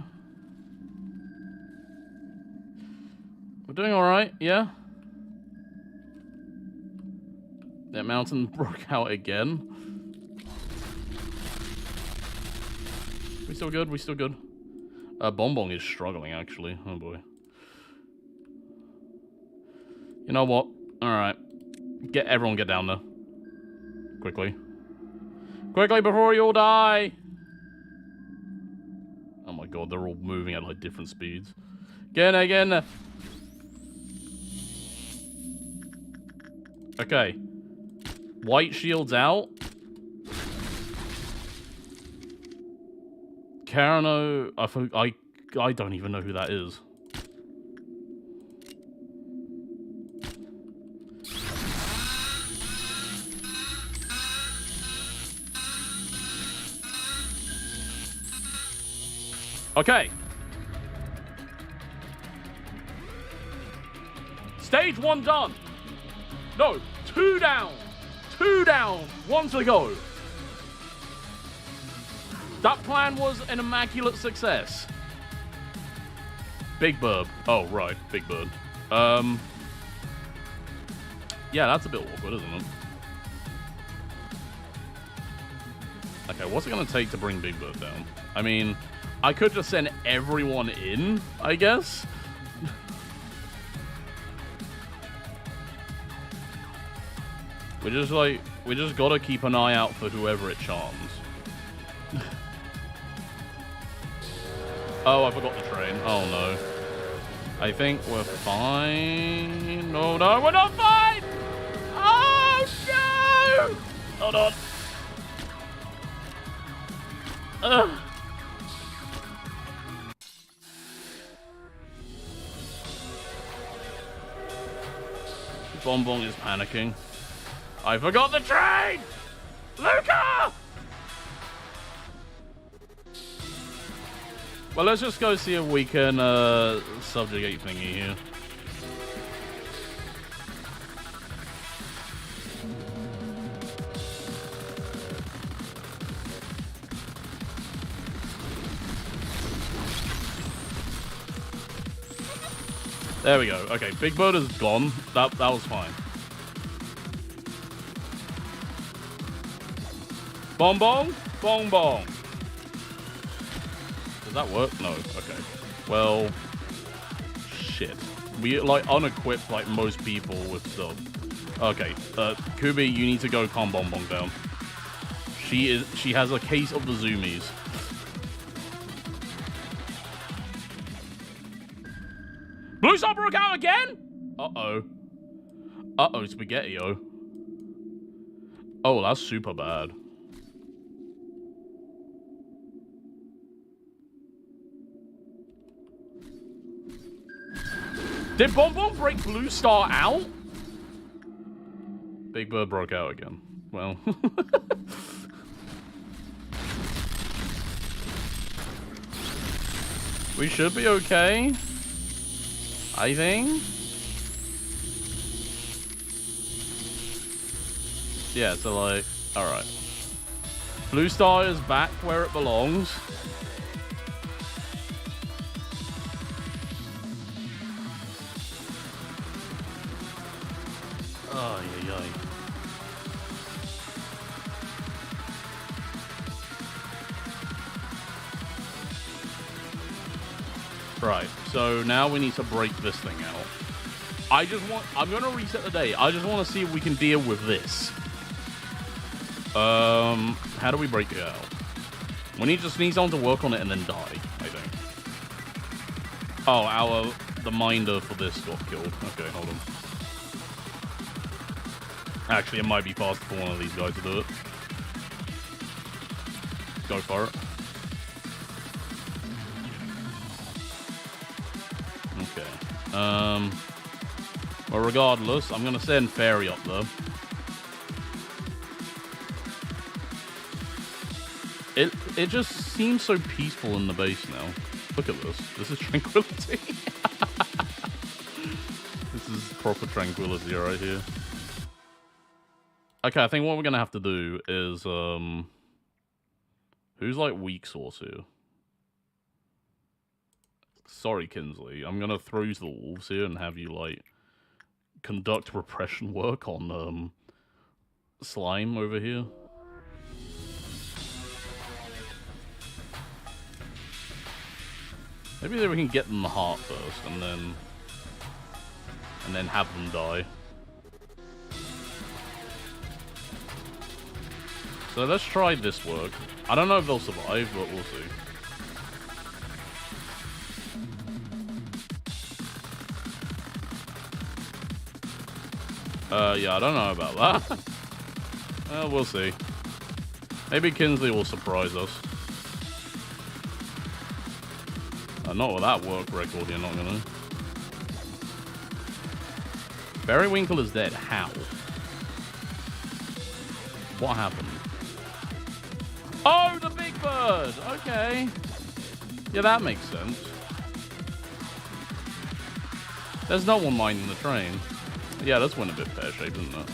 We're doing alright, yeah? That mountain broke out again. We still good? We still good? Bonbon is struggling, actually. Oh, boy. You know what? Alright. Everyone get down there. Quickly. Quickly before you all die! Oh my god, they're all moving at, like, different speeds. Get in there, get in there! Okay. White shield's out. Carano, I don't even know who that is. Okay. Stage 1 done. No, 2 down. 2 down. 1 to go. That plan was an immaculate success. Big Bird. Oh, right. Big Bird. Yeah, that's a bit awkward, isn't it? Okay, what's it going to take to bring Big Bird down? I mean, I could just send everyone in, I guess. We just gotta keep an eye out for whoever it charms. Oh, I forgot the train. Oh no. I think we're fine. No, no, we're not fine! Oh no! Hold on. Ugh. Bonbon is panicking. I forgot the train! Luca! Well, let's just go see if we can subjugate thingy here. There we go. Okay, Big Bird is gone. That was fine. Bong bong, bong bong. Does that work? No. Okay. Well, shit. We like unequipped like most people with stuff. Okay. Kubi, you need to go calm Bong Bong down. She has a case of the zoomies. Blue Star broke out again? Uh-oh. Uh-oh, Spaghetti-O. Oh, that's super bad. Did Bon Bon break Blue Star out? Big Bird broke out again. Well. We should be okay. I think. Yeah, so like, alright. Blue Star is back where it belongs. Oh, yeah, yeah. Right, so now we need to break this thing out. I'm gonna reset the day. I just want to see if we can deal with this. How do we break it out? We just need someone to work on it and then die, I think. Oh, the minder for this got killed. Okay, hold on. Actually, it might be faster for one of these guys to do it. Go for it. Okay. Well, regardless, I'm gonna send Fairy up though. It just seems so peaceful in the base now. Look at this. This is tranquility. This is proper tranquility right here. Okay, I think what we're gonna have to do is who's like weak source here? Sorry, Kinsley. I'm gonna throw you to the wolves here and have you like conduct repression work on slime over here. Maybe we can get them the heart first and then have them die. So let's try this work. I don't know if they'll survive, but we'll see. Yeah, I don't know about that. We'll see. Maybe Kinsley will surprise us. Not with that work record, you're not gonna. Berrywinkle is dead. How? What happened? Oh, the big bird! Okay. Yeah, that makes sense. There's no one minding the train. Yeah, this went a bit pear-shaped, isn't it?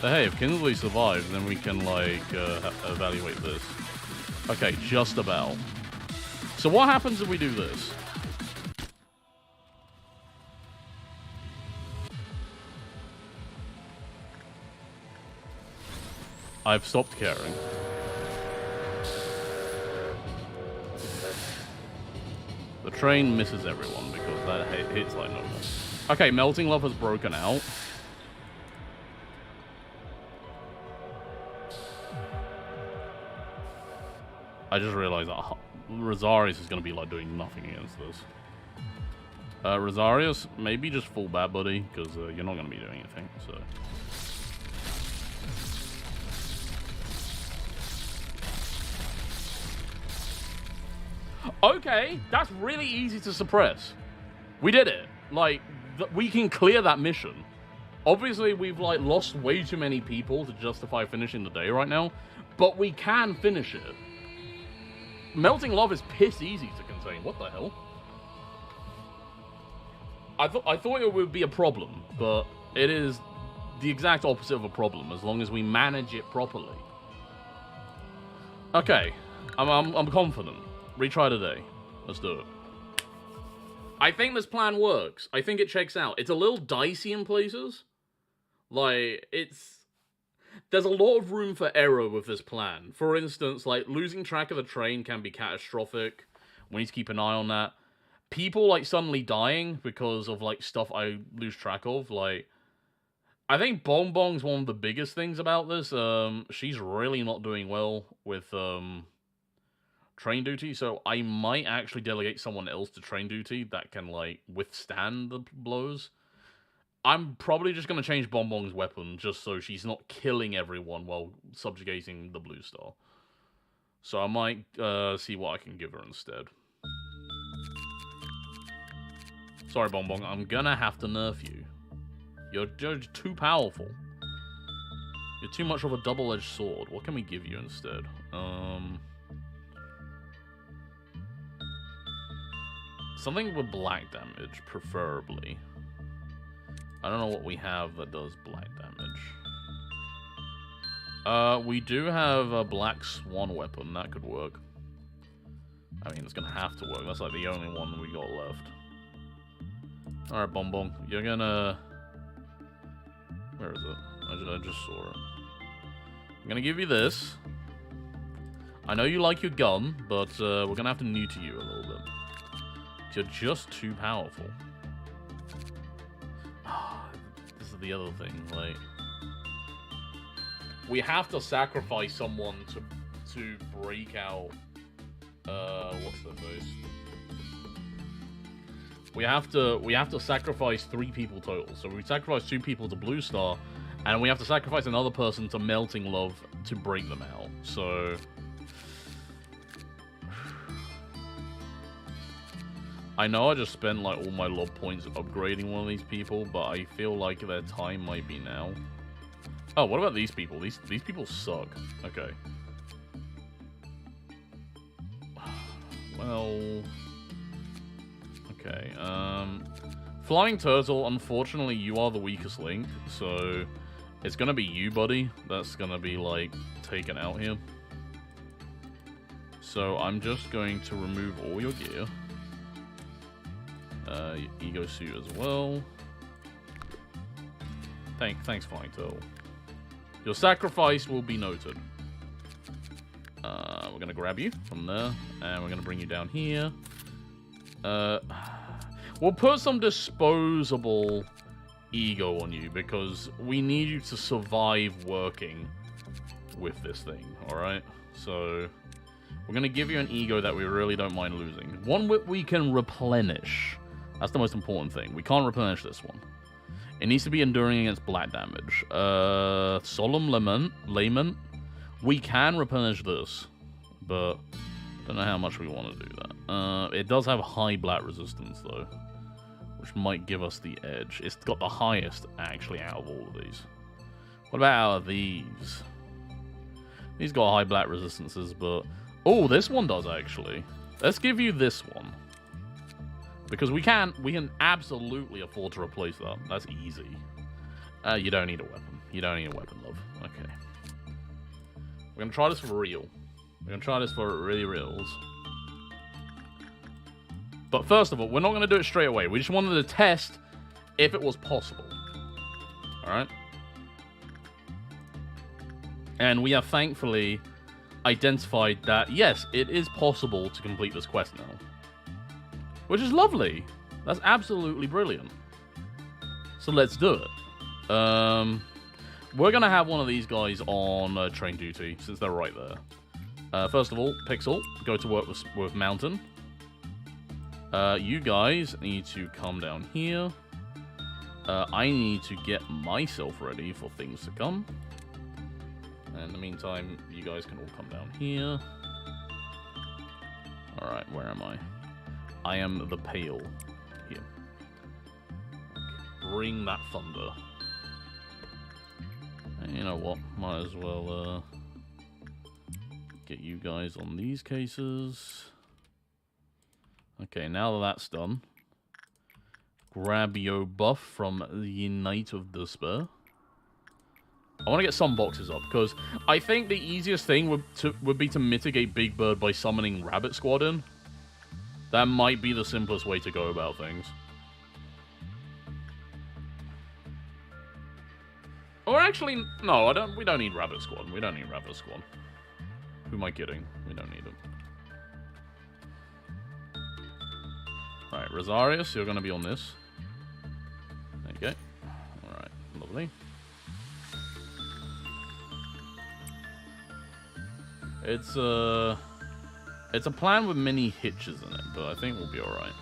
But hey, if Kinsley survives, then we can, like, evaluate this. Okay, just about. So what happens if we do this? I've stopped caring. The train misses everyone because that hits like no more. Okay, Melting Love has broken out. I just realized that Rosarius is going to be like doing nothing against this. Rosarius, maybe just full Bat Buddy because you're not going to be doing anything, so... Okay, that's really easy to suppress. We did it. Like, we can clear that mission. Obviously, we've, like, lost way too many people to justify finishing the day right now, but we can finish it. Melting Love is piss easy to contain. What the hell? I thought it would be a problem, but it is the exact opposite of a problem as long as we manage it properly. Okay, I'm confident. Retry today. Let's do it. I think this plan works. I think it checks out. It's a little dicey in places. Like, there's a lot of room for error with this plan. For instance, like, losing track of the train can be catastrophic. We need to keep an eye on that. People, like, suddenly dying because of, like, stuff I lose track of. Like, I think Bong Bong's one of the biggest things about this. She's really not doing well with, train duty, so I might actually delegate someone else to train duty that can, like, withstand the blows. I'm probably just going to change Bonbon's weapon just so she's not killing everyone while subjugating the Blue Star. So I might see what I can give her instead. Sorry, Bonbon, I'm going to have to nerf you. You're too powerful. You're too much of a double-edged sword. What can we give you instead? Something with black damage, preferably. I don't know what we have that does black damage. We do have a Black Swan weapon. That could work. I mean, it's gonna have to work. That's like the only one we got left. Alright, Bonbon. You're gonna... Where is it? I just saw it. I'm gonna give you this. I know you like your gun, but we're gonna have to neuter you a little bit. You're just too powerful. This is the other thing, like... We have to sacrifice someone to break out... what's the face? We have to sacrifice 3 people total. So we sacrifice 2 people to Blue Star, and we have to sacrifice another person to Melting Love to break them out. So... I know I just spent, like, all my lob points upgrading one of these people, but I feel like their time might be now. Oh, what about these people? These people suck. Okay. Well... Okay, Flying Turtle, unfortunately, you are the weakest link, so... It's gonna be you, buddy, that's gonna be, like, taken out here. So, I'm just going to remove all your gear. Your ego suit as well. Thanks, Flying Turtle. Your sacrifice will be noted. We're gonna grab you from there, and we're gonna bring you down here. We'll put some disposable ego on you, because we need you to survive working with this thing, alright? So, we're gonna give you an ego that we really don't mind losing. One we can replenish. That's the most important thing. We can't replenish this one. It needs to be enduring against black damage. Solemn Lament. We can replenish this, but don't know how much we want to do that. It does have high black resistance, though, which might give us the edge. It's got the highest, actually, out of all of these. What about these? These got high black resistances, but... Oh, this one does, actually. Let's give you this one. Because we can absolutely afford to replace that. That's easy. You don't need a weapon. You don't need a weapon, love. Okay. We're going to try this for real. We're going to try this for really reals. But first of all, we're not going to do it straight away. We just wanted to test if it was possible. Alright? And we have thankfully identified that, yes, it is possible to complete this quest now. Which is lovely. That's absolutely brilliant. So let's do it. We're going to have one of these guys on train duty, since they're right there. First of all, Pixel, go to work with Mountain. You guys need to come down here. I need to get myself ready for things to come. And in the meantime, you guys can all come down here. Alright, where am I? I am the Pale. Here. Bring that thunder. And you know what? Might as well get you guys on these cases. Okay, now that that's done, grab your buff from the Knight of Despair. I want to get some boxes up, because I think the easiest thing would be to mitigate Big Bird by summoning Rabbit Squad in. That might be the simplest way to go about things. Or actually, no, we don't need Rabbit Squad. We don't need Rabbit Squad. Who am I kidding? We don't need it. Alright, Rosarius, you're going to be on this. Okay. Alright, lovely. It's a plan with many hitches in it, but I think we'll be alright.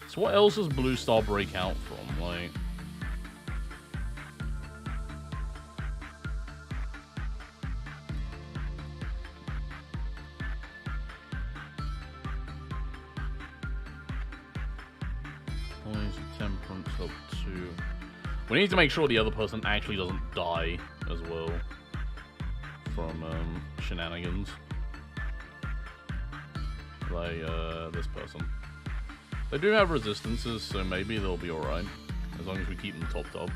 So what else does Blue Star break out from? Like... Temperance up 2. We need to make sure the other person actually doesn't die as well from shenanigans. Like this person. They do have resistances, so maybe they'll be alright. As long as we keep them topped up.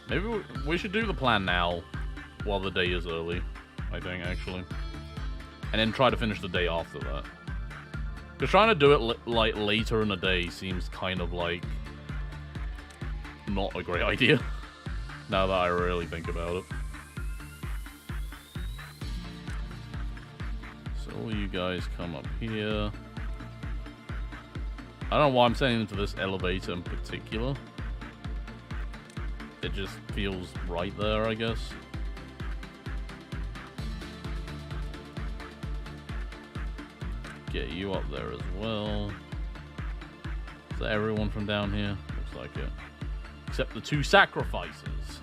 Maybe we should do the plan now, while the day is early, I think, actually. And then try to finish the day after that. Because trying to do it like later in the day seems kind of like not a great idea. Now that I really think about it. So all you guys come up here. I don't know why I'm sending them to this elevator in particular. It just feels right there, I guess. Get you up there as well. Is that everyone from down here? Looks like it. Except the 2 sacrifices.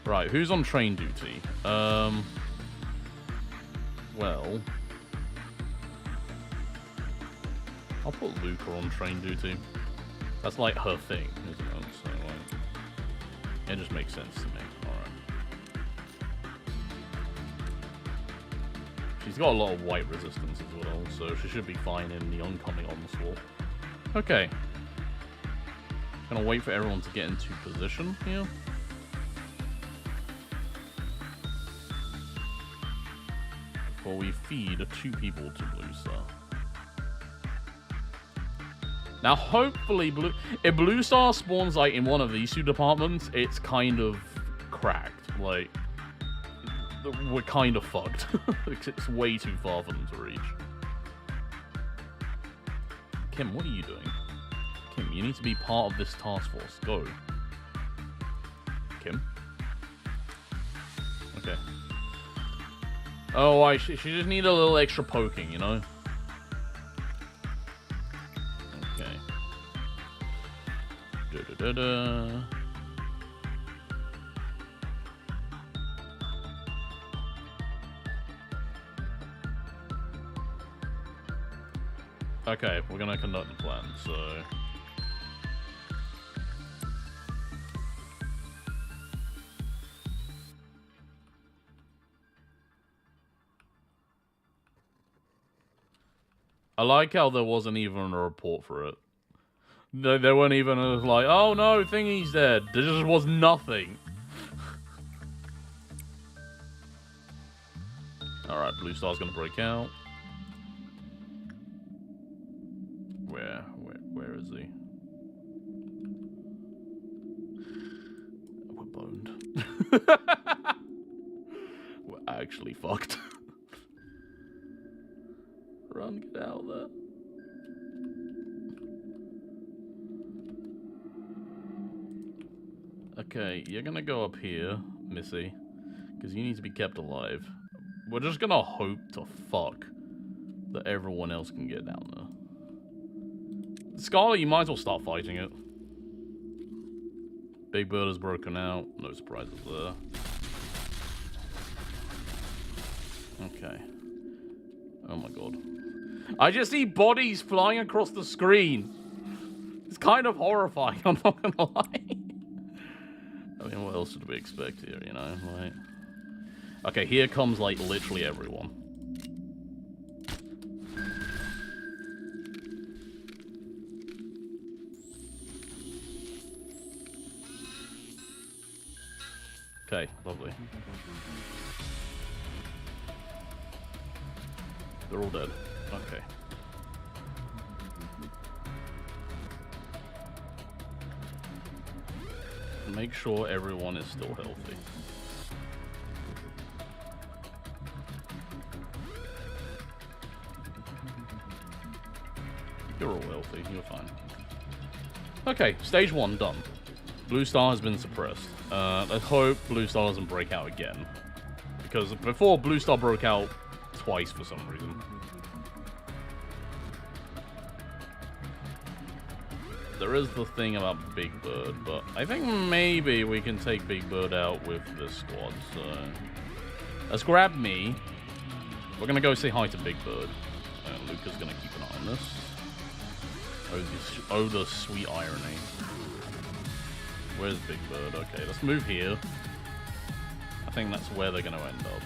Right, who's on train duty? Well... I'll put Luca on train duty. That's like her thing, isn't it? So, like... It just makes sense to me. Alright. She's got a lot of white resistance as well, so she should be fine in the oncoming onslaught. Okay. Gonna wait for everyone to get into position here. Before we feed 2 people to Blue Star. Now, hopefully, if Blue Star spawns like in one of these 2 departments, it's kind of cracked. Like, we're kind of fucked. It's way too far for them to reach. Kim, what are you doing? Kim, you need to be part of this task force. Go. Kim? Okay. Oh, she just need a little extra poking, you know? Okay. Da-da-da-da. Okay, we're gonna conduct the plan, so... I like how there wasn't even a report for it. There weren't even like, oh no, thingy's dead. There just was nothing. Alright, Blue Star's gonna break out. Where is he? We're boned. We're actually fucked. Run, get out there. Okay, you're gonna go up here, Missy, because you need to be kept alive. We're just gonna hope to fuck that everyone else can get down there. Scarlet, you might as well start fighting it. Big Bird has broken out. No surprises there. Okay. Oh my god. I just see bodies flying across the screen. It's kind of horrifying, I'm not gonna lie. I mean, what else did we expect here, you know? Like... Okay, here comes, like, literally everyone. Okay, lovely. They're all dead. Okay. Make sure everyone is still healthy. You're all healthy, you're fine. Okay, stage 1 done. Blue Star has been suppressed. Let's hope Blue Star doesn't break out again. Because before, Blue Star broke out twice for some reason. There is the thing about Big Bird, but I think maybe we can take Big Bird out with this squad, so... Let's grab me. We're gonna go say hi to Big Bird. Luca's gonna keep an eye on this. Oh, the sweet irony. Where's Big Bird? Okay, let's move here. I think that's where they're gonna end up.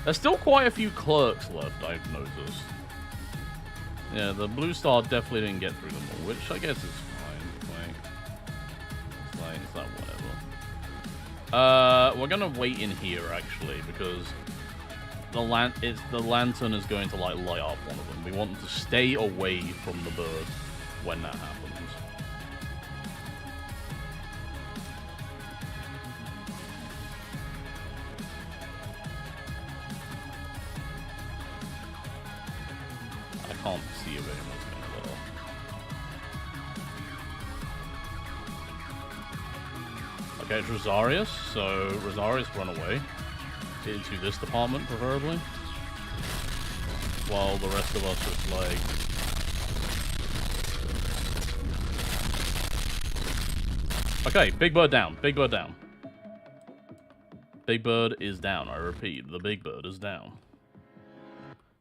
There's still quite a few clerks left, I've noticed. Yeah, the Blue Star definitely didn't get through them all, which I guess is fine. It's like whatever. We're gonna wait in here actually because the lantern is going to like light up one of them. We want them to stay away from the bird when that happens. I can't see if anyone's going to well. Okay, it's Rosarius, so Rosarius run away. Into this department, preferably. While the rest of us just like... Okay, Big Bird down. Big Bird down. Big Bird is down, I repeat. The Big Bird is down.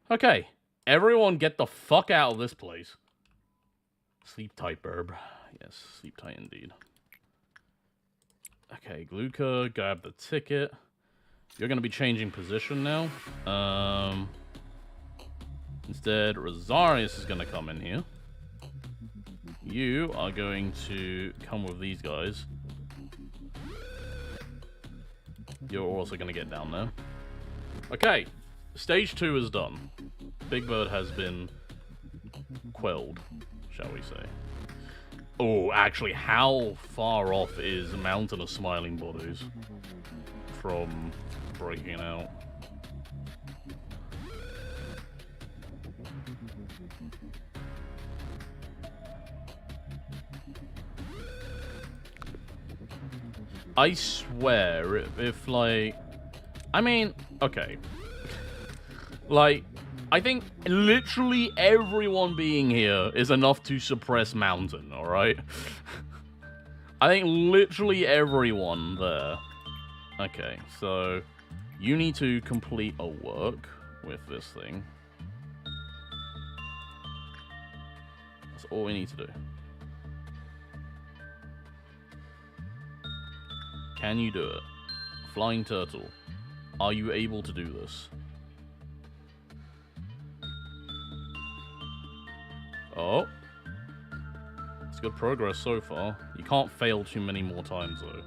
Okay. Everyone get the fuck out of this place. Sleep tight, Burb. Yes, sleep tight indeed. Okay, Gluca, grab the ticket. You're going to be changing position now. Instead, Rosarius is going to come in here. You are going to come with these guys. You're also going to get down there. Okay, stage 2 is done. Big Bird has been quelled, shall we say. Oh, actually, how far off is Mountain of Smiling Bodies from breaking out. I swear, if like... I mean, okay. Like, I think literally everyone being here is enough to suppress Mountain, alright? I think literally everyone there. Okay, so you need to complete a work with this thing. That's all we need to do. Can you do it? Flying Turtle, are you able to do this? Oh. It's good progress so far. You can't fail too many more times, though.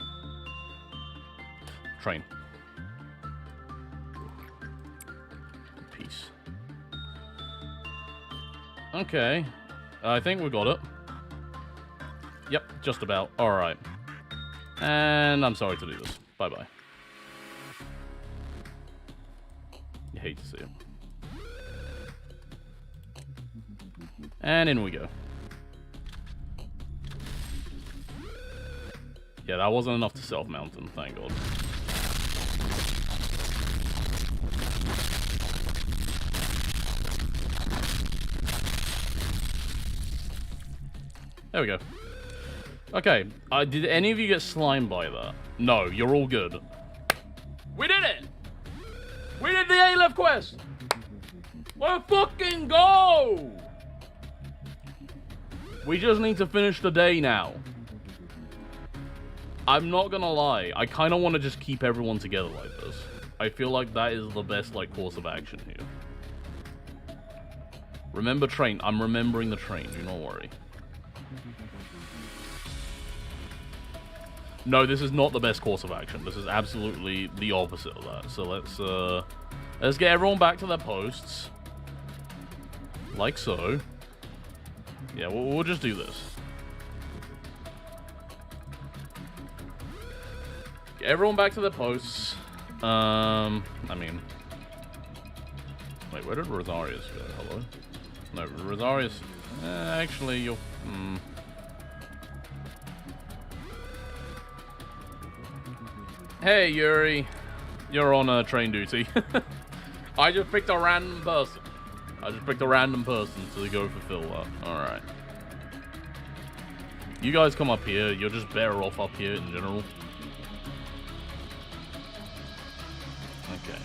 Train. Peace. Okay. I think we got it. Yep, just about. Alright. And I'm sorry to do this. Bye-bye. You hate to see it. And in we go. Yeah, that wasn't enough to self-mountain, thank God. There we go. Okay, did any of you get slimed by that? No, you're all good. We did it! We did the A-Left quest! Let's fucking go! We just need to finish the day now. I'm not gonna lie, I kind of want to just keep everyone together like this. I feel like that is the best, like, course of action here. Remember train. I'm remembering the train, do not worry. No, this is not the best course of action. This is absolutely the opposite of that. So let's get everyone back to their posts. Like so. Yeah, we'll just do this. Get everyone back to their posts. I mean... Wait, where did Rosarius go? Hello? No, Rosarius... actually, you're... Hey, Yuri. You're on train duty. I just picked a random person. To go fulfill that. Alright. You guys come up here. You're just better off up here in general. Okay.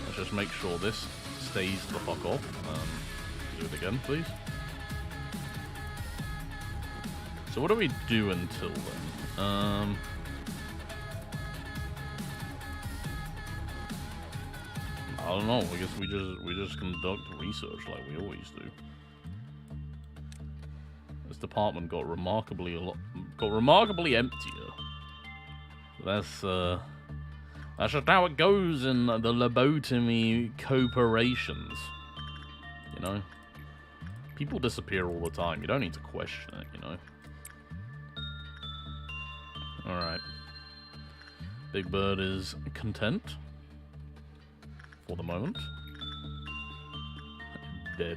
Let's just make sure this stays the fuck off. Do it again, please. So what do we do until then? I don't know. I guess we just conduct research like we always do. This department got remarkably emptier. That's just how it goes in the lobotomy corporations. You know, people disappear all the time. You don't need to question it. You know. All right. Big Bird is content. For the moment. Dead.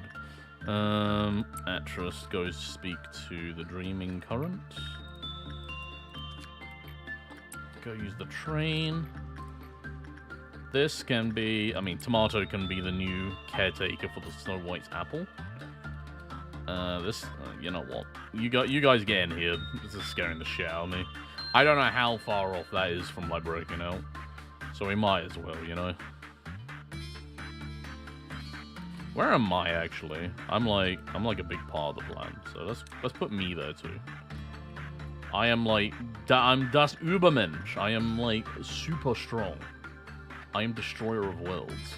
Atris goes to speak to the Dreaming Current. Go use the train. This can be... I mean, Tomato can be the new caretaker for the Snow White's apple. You know what? You guys get in here. This is scaring the shit out of me. I don't know how far off that is from, like, breaking out. So we might as well, you know? Where am I actually? I'm like a big part of the plan. So let's put me there too. I am like I'm das Übermensch. I am like super strong. I am destroyer of worlds.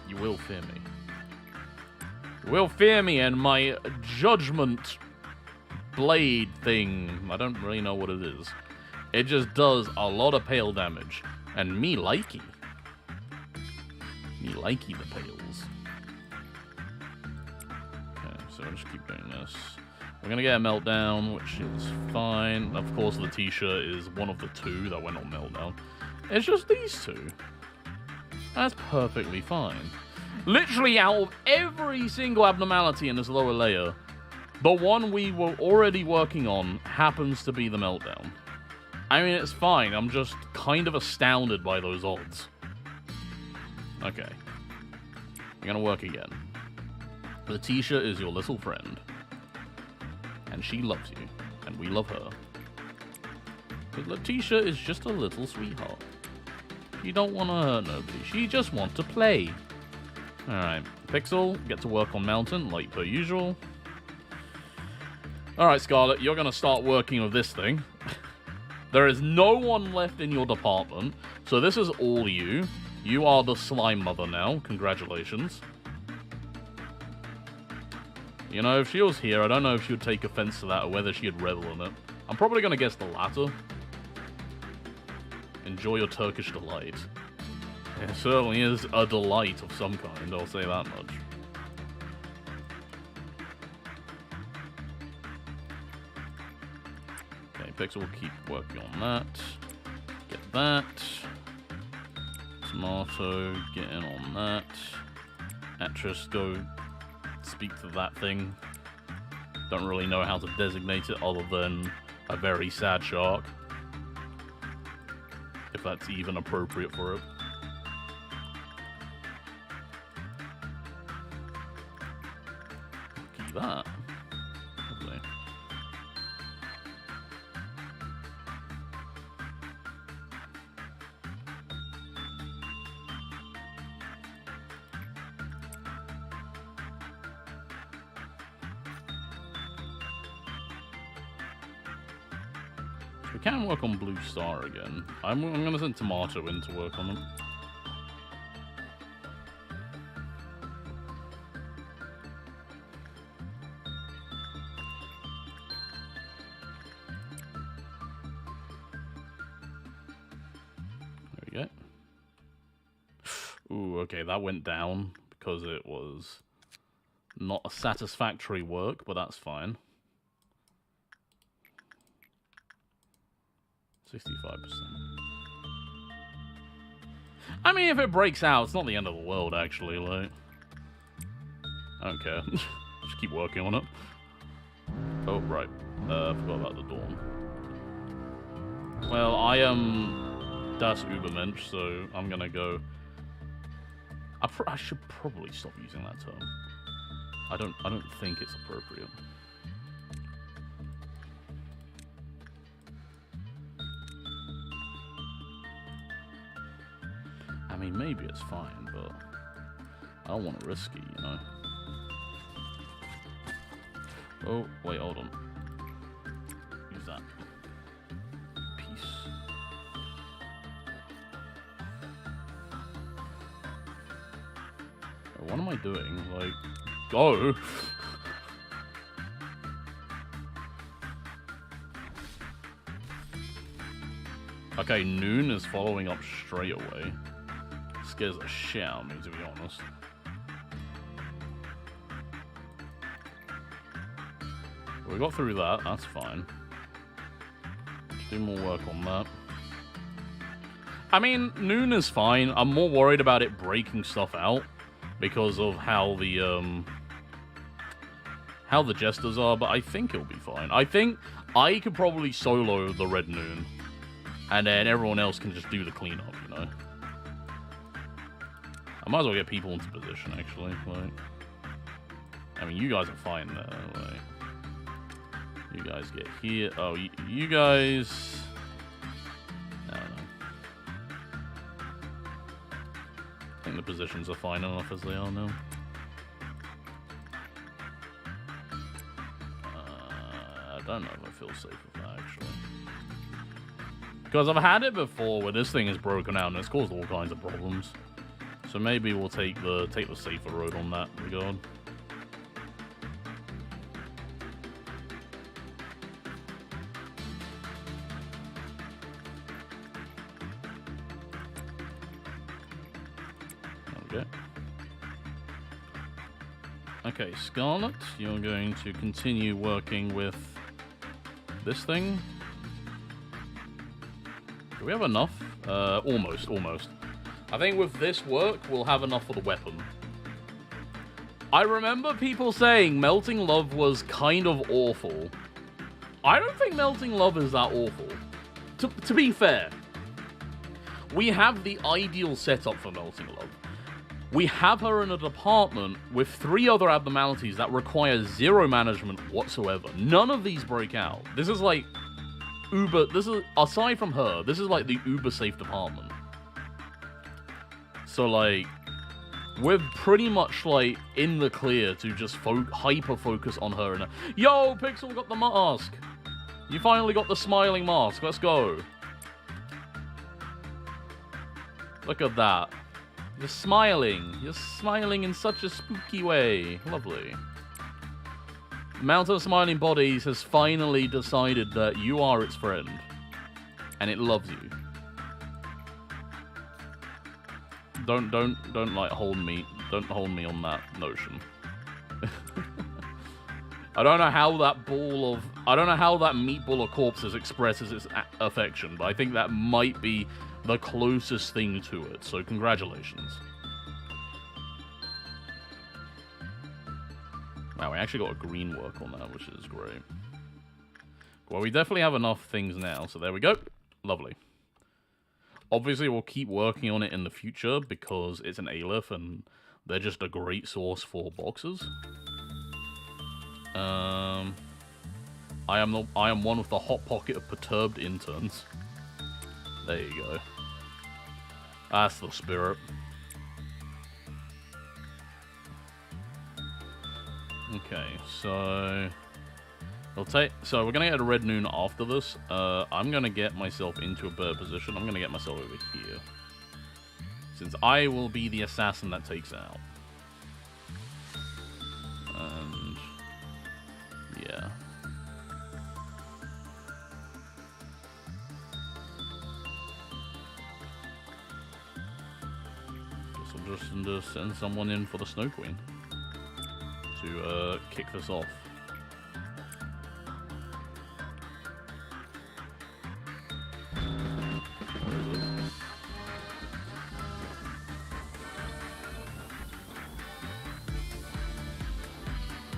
You will fear me. You will fear me and my judgment blade thing. I don't really know what it is. It just does a lot of pale damage. And me likey. Me likey the pales. So I'll just keep doing this. We're gonna get a meltdown, which is fine. Of course, the t-shirt is one of the two that went on meltdown. It's just these two. That's perfectly fine. Literally, out of every single abnormality in this lower layer, the one we were already working on happens to be the meltdown. I mean, it's fine. I'm just kind of astounded by those odds. Okay. We're gonna work again. Letitia is your little friend. And she loves you. And we love her. But Letitia is just a little sweetheart. She don't want to hurt nobody. She just wants to play. Alright. Pixel, get to work on Mountain, like per usual. Alright, Scarlet, you're going to start working with this thing. There is no one left in your department, so this is all you. You are the slime mother now. Congratulations. You know, if she was here, I don't know if she would take offense to that or whether she'd revel in it. I'm probably going to guess the latter. Enjoy your Turkish delight. It certainly is a delight of some kind, I'll say that much. Okay, Pixel will keep working on that. Get that. Tomato, get in on that. Actress, go speak to that thing. Don't really know how to designate it other than a very sad shark. If that's even appropriate for it. Keep that. Lovely. We can work on Blue Star again. I'm going to send Tomato in to work on them. There we go. Ooh, okay, that went down because it was not a satisfactory work, but that's fine. 65%. I mean, if it breaks out, it's not the end of the world, actually, like. I don't care. Just keep working on it. Oh, right. Forgot about the Dawn. Well, I am Das Übermensch, so I'm gonna go... I should probably stop using that term. I don't think it's appropriate. I mean, maybe it's fine, but I don't want to risk it, you know. Oh, wait, hold on. Use that. Peace. What am I doing? Like, go! Okay, Noon is following up straight away. Scares the shit out of me, to be honest. We got through that, that's fine. Do more work on that. I mean, Noon is fine. I'm more worried about it breaking stuff out because of how the jesters are, but I think it'll be fine. I think I could probably solo the Red Noon, and then everyone else can just do the cleanup, you know? I might as well get people into position, actually. Like, I mean, you guys are fine there. Like, you guys get here. Oh, you guys... I don't know. I think the positions are fine enough as they are now. I don't know if I feel safe with that, actually. Because I've had it before where this thing is broken out and it's caused all kinds of problems. So maybe we'll take the safer road on that regard. Okay. Okay, Scarlet, you're going to continue working with this thing. Do we have enough? Almost. I think with this work, we'll have enough for the weapon. I remember people saying Melting Love was kind of awful. I don't think Melting Love is that awful. To be fair, we have the ideal setup for Melting Love. We have her in a department with 3 other abnormalities that require 0 management whatsoever. None of these break out. This is like aside from her, this is like the uber safe department. So like, we're pretty much like in the clear to just hyper focus on her. And yo, Pixel got the mask. You finally got the smiling mask. Let's go. Look at that. You're smiling. You're smiling in such a spooky way. Lovely. Mount of Smiling Bodies has finally decided that you are its friend. And it loves you. Don't like hold me. Don't hold me on that notion. I don't know how that meatball of corpses expresses its affection, but I think that might be the closest thing to it, so congratulations. Wow, we actually got a green work on that, which is great. Well, we definitely have enough things now, so there we go. Lovely. Obviously, we'll keep working on it in the future, because it's an Aleph, and they're just a great source for boxes. I am one of the hot pocket of perturbed interns. There you go. That's the spirit. Okay, so we're gonna get a red noon after this. I'm gonna get myself into a better position. I'm gonna get myself over here, since I will be the assassin that takes it out. And yeah. Just send someone in for the Snow Queen to kick this off.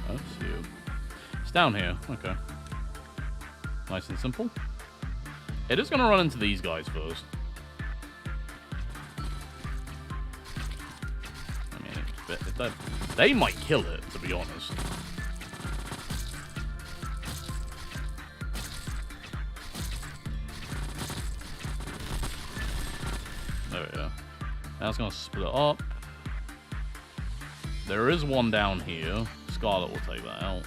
That's you. It's down here. Okay. Nice and simple. It is going to run into these guys first. They might kill it, to be honest. There we go. Now it's going to split up. There is one down here. Scarlet will take that out.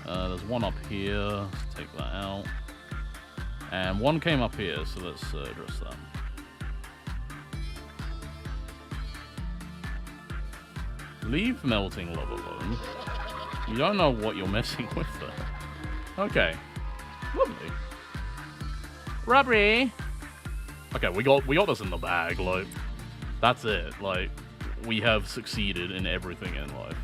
There's one up here. Let's take that out. And one came up here, so let's address that. Leave Melting Love alone. You don't know what you're messing with there. Okay. Lovely. Robbery! Okay, we got this in the bag, like, that's it. Like, we have succeeded in everything in life.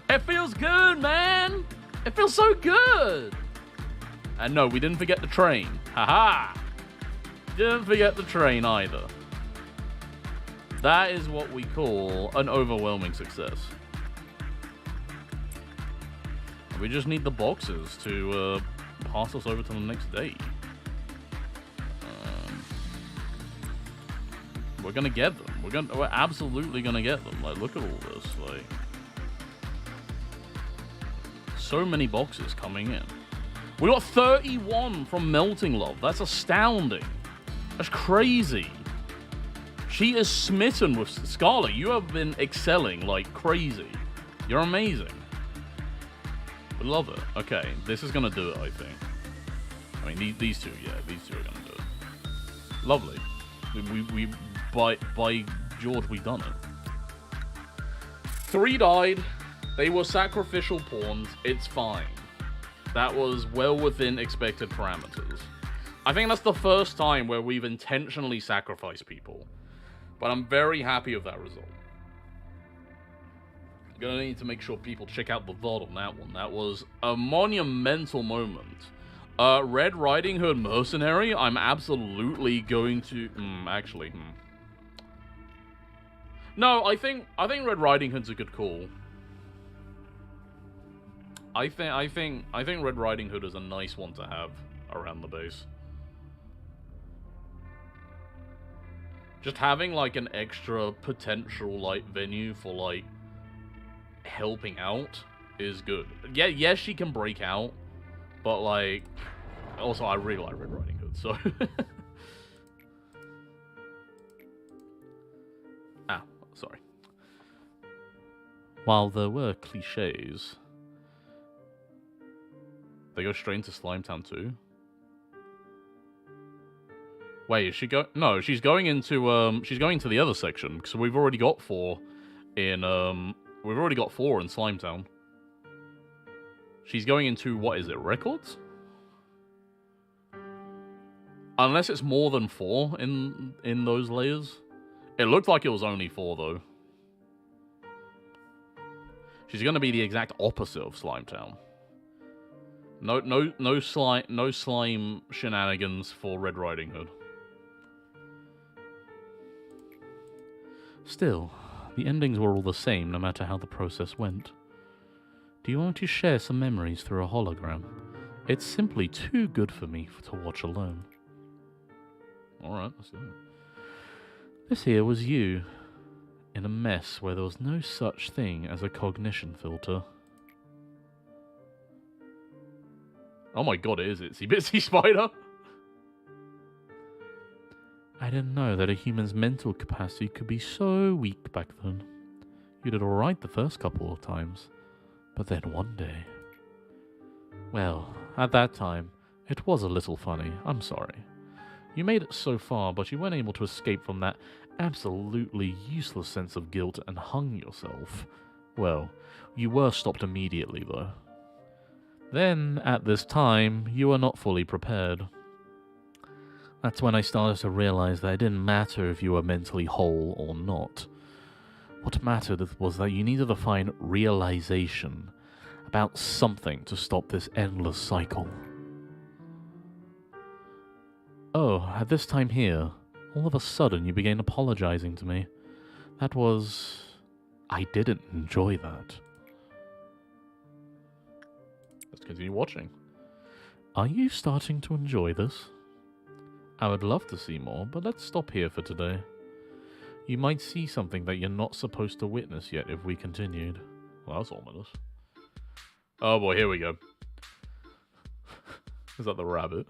It feels good, man! It feels so good! And no, we didn't forget the train. Haha! Didn't forget the train either. That is what we call an overwhelming success. We just need the boxes to pass us over to the next day. We're gonna get them. We're absolutely gonna get them. Like, look at all this. Like, so many boxes coming in. We got 31 from Melting Love. That's astounding. That's crazy. She is smitten with Scarlet. You have been excelling like crazy. You're amazing. We love it. Okay, this is gonna do it, I think. I mean, these two, yeah, these two are gonna do it. Lovely. We by George, we've done it. 3 died. They were sacrificial pawns. It's fine. That was well within expected parameters. I think that's the first time where we've intentionally sacrificed people. But I'm very happy with that result. Gonna need to make sure people check out the VOD on that one. That was a monumental moment. Red Riding Hood Mercenary, I'm absolutely going to... No, I think Red Riding Hood's a good call. I think Red Riding Hood is a nice one to have around the base. Just having, like, an extra potential, like, venue for, like, helping out is good. Yeah, yes, she can break out, but, like, also, I really like Red Riding Hood, so... Sorry. While there were cliches, they go straight into Slimetown too. Wait, is she go? No, she's going into the other section because we've already got 4 in Slimetown. She's going into, what is it, records? Unless it's more than 4 in those layers. It looked like it was only 4, though. She's going to be the exact opposite of Slimetown. No slime shenanigans for Red Riding Hood. Still, the endings were all the same, no matter how the process went. Do you want to share some memories through a hologram? It's simply too good for me to watch alone. Alright, let's do it. This here was you, in a mess where there was no such thing as a cognition filter. Oh my god, it is Itsy Bitsy Spider! I didn't know that a human's mental capacity could be so weak back then. You did alright the first couple of times, but then one day... Well, at that time, it was a little funny, I'm sorry. You made it so far, but you weren't able to escape from that absolutely useless sense of guilt and hung yourself. Well, you were stopped immediately, though. Then, at this time, you were not fully prepared. That's when I started to realize that it didn't matter if you were mentally whole or not. What mattered was that you needed to find realization about something to stop this endless cycle. Oh, at this time here, all of a sudden you began apologizing to me. That was... I didn't enjoy that. Let's continue watching. Are you starting to enjoy this? I would love to see more, but let's stop here for today. You might see something that you're not supposed to witness yet if we continued. Well, that's ominous. Oh boy, here we go. Is that the rabbit?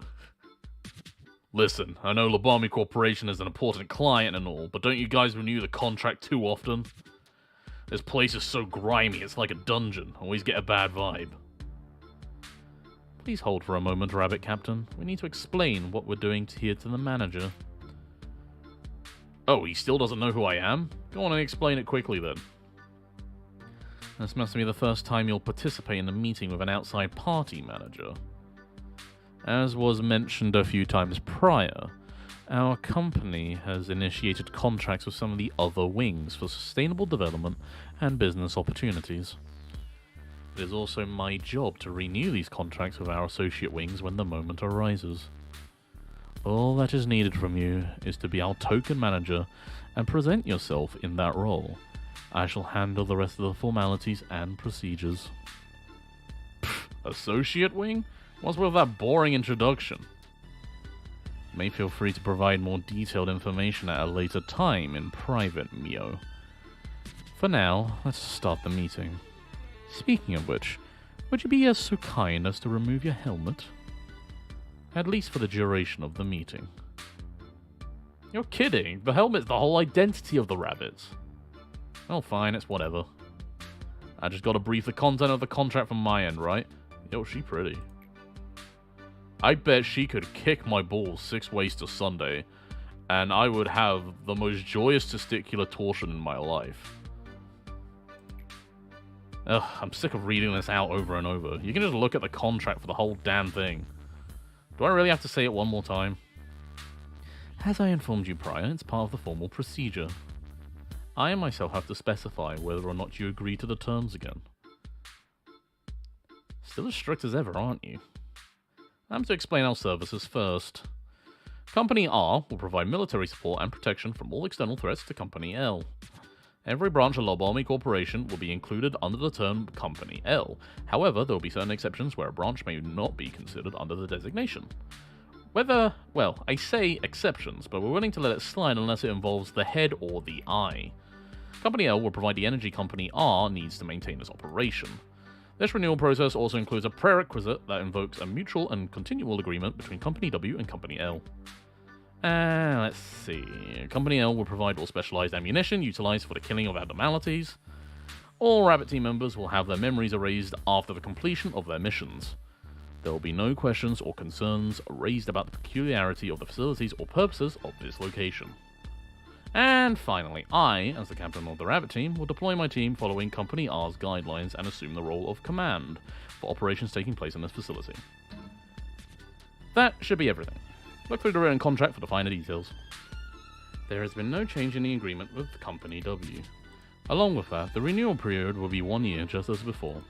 Listen, I know Lobotomy Corporation is an important client and all, but don't you guys renew the contract too often? This place is so grimy, it's like a dungeon. Always get a bad vibe. Please hold for a moment, Rabbit Captain. We need to explain what we're doing here to the manager. Oh, he still doesn't know who I am? Go on and explain it quickly then. This must be the first time you'll participate in a meeting with an outside party manager. As was mentioned a few times prior, our company has initiated contracts with some of the other wings for sustainable development and business opportunities. It is also my job to renew these contracts with our associate wings when the moment arises. All that is needed from you is to be our token manager and present yourself in that role. I shall handle the rest of the formalities and procedures. Pfft, associate wing? What's with that boring introduction? You may feel free to provide more detailed information at a later time in private, Mio. For now, let's start the meeting. Speaking of which, would you be so kind as to remove your helmet? At least for the duration of the meeting. You're kidding! The helmet's the whole identity of the rabbits. Well, fine, it's whatever. I just gotta brief the content of the contract from my end, right? Yo, she pretty. I bet she could kick my balls 6 ways to Sunday, and I would have the most joyous testicular torsion in my life. Ugh, I'm sick of reading this out over and over. You can just look at the contract for the whole damn thing. Do I really have to say it one more time? As I informed you prior, it's part of the formal procedure. I myself have to specify whether or not you agree to the terms again. Still as strict as ever, aren't you? I'm to explain our services first. Company R will provide military support and protection from all external threats to Company L. Every branch of Lobotomy Corporation will be included under the term Company L. However, there will be certain exceptions where a branch may not be considered under the designation. I say exceptions, but we're willing to let it slide unless it involves the head or the eye. Company L will provide the energy Company R needs to maintain its operation. This renewal process also includes a prerequisite that invokes a mutual and continual agreement between Company W and Company L. Let's see. Company L will provide all specialized ammunition utilized for the killing of abnormalities. All Rabbit Team members will have their memories erased after the completion of their missions. There will be no questions or concerns raised about the peculiarity of the facilities or purposes of this location. And finally, I, as the captain of the Rabbit Team, will deploy my team following Company R's guidelines and assume the role of command for operations taking place in this facility. That should be everything. Look through the written contract for the finer details. There has been no change in the agreement with Company W. Along with that, the renewal period will be 1 year just as before.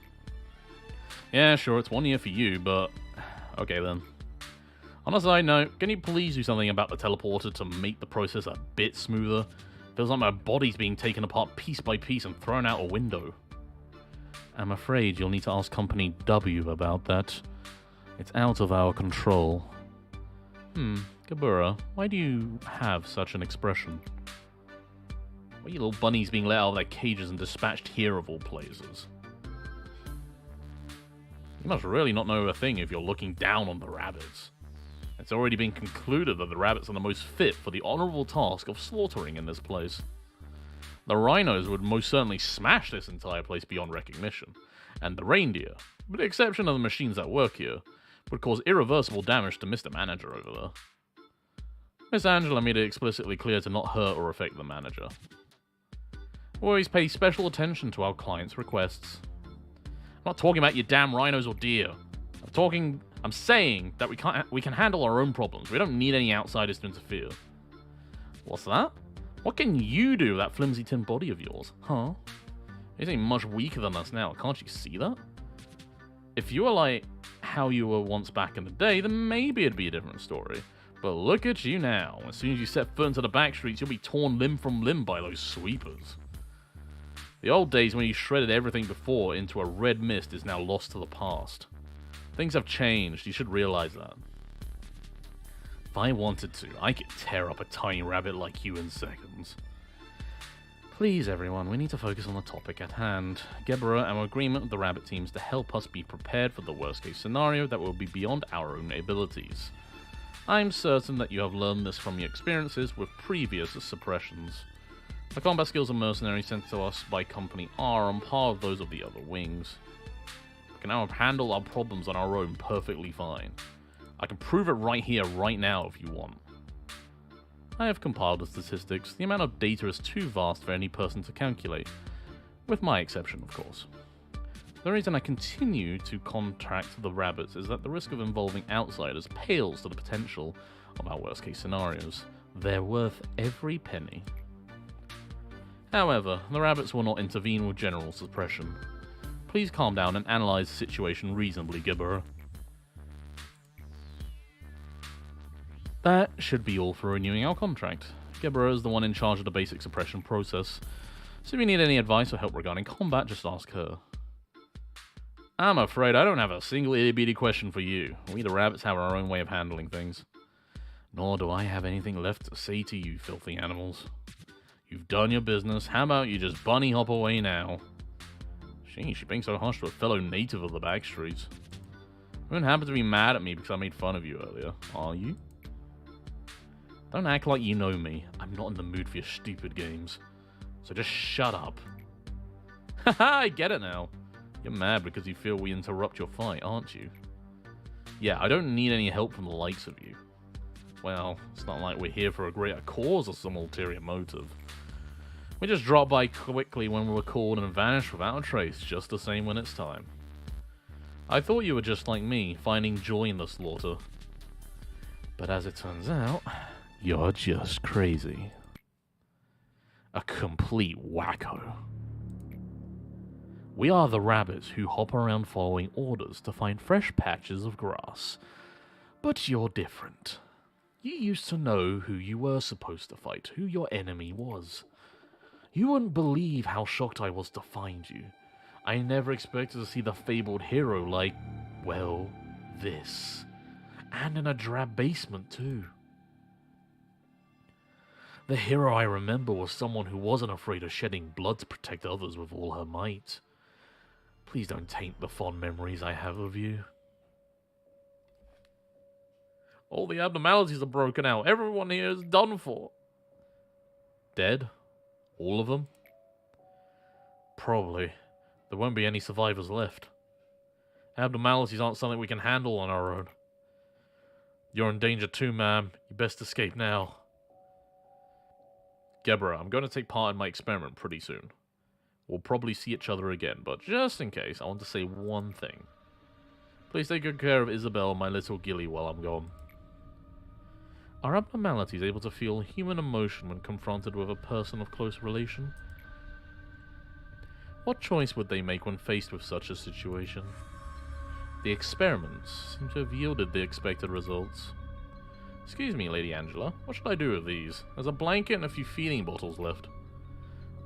Yeah, sure, it's 1 year for you, but... okay then. On a side note, can you please do something about the teleporter to make the process a bit smoother? Feels like my body's being taken apart piece by piece and thrown out a window. I'm afraid you'll need to ask Company W about that. It's out of our control. Gabura, why do you have such an expression? Why are you little bunnies being let out of their cages and dispatched here of all places? You must really not know a thing if you're looking down on the rabbits. It's already been concluded that the rabbits are the most fit for the honorable task of slaughtering in this place. The rhinos would most certainly smash this entire place beyond recognition, and the reindeer, with the exception of the machines that work here, would cause irreversible damage to Mr. Manager over there. Miss Angela made it explicitly clear to not hurt or affect the manager. We always pay special attention to our clients' requests. I'm not talking about your damn rhinos or deer. I'm saying that we can handle our own problems. We don't need any outsiders to interfere. What's that? What can you do with that flimsy tin body of yours? Huh? You seem much weaker than us now. Can't you see that? If you were like how you were once back in the day, then maybe it'd be a different story. But look at you now. As soon as you set foot into the back streets, you'll be torn limb from limb by those sweepers. The old days when you shredded everything before into a red mist is now lost to the past. Things have changed, you should realize that. If I wanted to, I could tear up a tiny rabbit like you in seconds. Please everyone, we need to focus on the topic at hand. Gebera, our agreement with the rabbit teams to help us be prepared for the worst case scenario that will be beyond our own abilities. I'm certain that you have learned this from your experiences with previous suppressions. The combat skills of mercenaries sent to us by Company R are on par with those of the other wings. We can now handle our problems on our own perfectly fine. I can prove it right here, right now, if you want. I have compiled the statistics. The amount of data is too vast for any person to calculate, with my exception, of course. The reason I continue to contract the rabbits is that the risk of involving outsiders pales to the potential of our worst case scenarios. They're worth every penny. However, the rabbits will not intervene with general suppression. Please calm down and analyze the situation reasonably, Gibber. That should be all for renewing our contract. Gibber is the one in charge of the basic suppression process, so if you need any advice or help regarding combat, just ask her. I'm afraid I don't have a single itty-bitty question for you. We the rabbits have our own way of handling things. Nor do I have anything left to say to you, filthy animals. You've done your business, how about you just bunny hop away now? Sheesh, you're being so harsh to a fellow native of the back streets. You don't happen to be mad at me because I made fun of you earlier, are you? Don't act like you know me. I'm not in the mood for your stupid games. So just shut up. Haha, I get it now. You're mad because you feel we interrupt your fight, aren't you? Yeah, I don't need any help from the likes of you. Well, it's not like we're here for a greater cause or some ulterior motive. We just drop by quickly when we were called and vanish without a trace, just the same when it's time. I thought you were just like me, finding joy in the slaughter. But as it turns out, you're just crazy. A complete wacko. We are the rabbits who hop around following orders to find fresh patches of grass. But you're different. You used to know who you were supposed to fight, who your enemy was. You wouldn't believe how shocked I was to find you. I never expected to see the fabled hero like, well, this. And in a drab basement, too. The hero I remember was someone who wasn't afraid of shedding blood to protect others with all her might. Please don't taint the fond memories I have of you. All the abnormalities are broken out. Everyone here is done for. Dead? All of them? Probably. There won't be any survivors left. Abnormalities aren't something we can handle on our own. You're in danger too, ma'am. You best escape now. Gebra, I'm going to take part in my experiment pretty soon. We'll probably see each other again, but just in case, I want to say one thing. Please take good care of Isabel, my little gilly, while I'm gone. Are abnormalities able to feel human emotion when confronted with a person of close relation? What choice would they make when faced with such a situation? The experiments seem to have yielded the expected results. Excuse me, Lady Angela, what should I do with these? There's a blanket and a few feeding bottles left.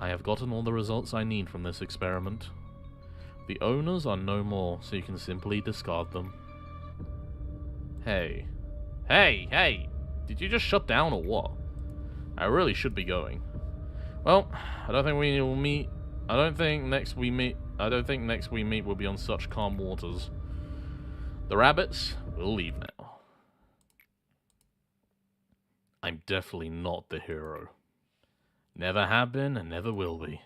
I have gotten all the results I need from this experiment. The owners are no more, so you can simply discard them. Hey. Hey! Did you just shut down or what? I really should be going. Well, I don't think next we meet will be on such calm waters. The rabbits will leave now. I'm definitely not the hero. Never have been and never will be.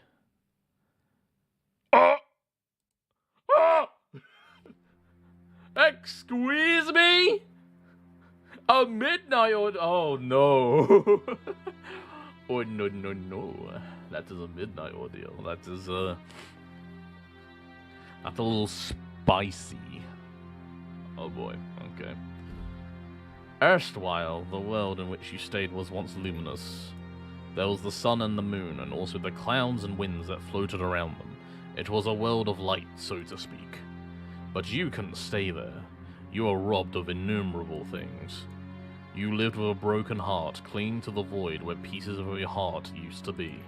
Excuse me? A midnight order? Oh no. Oh no. That is a midnight ordeal. That's a little spicy. Oh boy, okay. Erstwhile, the world in which you stayed was once luminous. There was the sun and the moon, and also the clouds and winds that floated around them. It was a world of light, so to speak. But you couldn't stay there. You were robbed of innumerable things. You lived with a broken heart, clinging to the void where pieces of your heart used to be.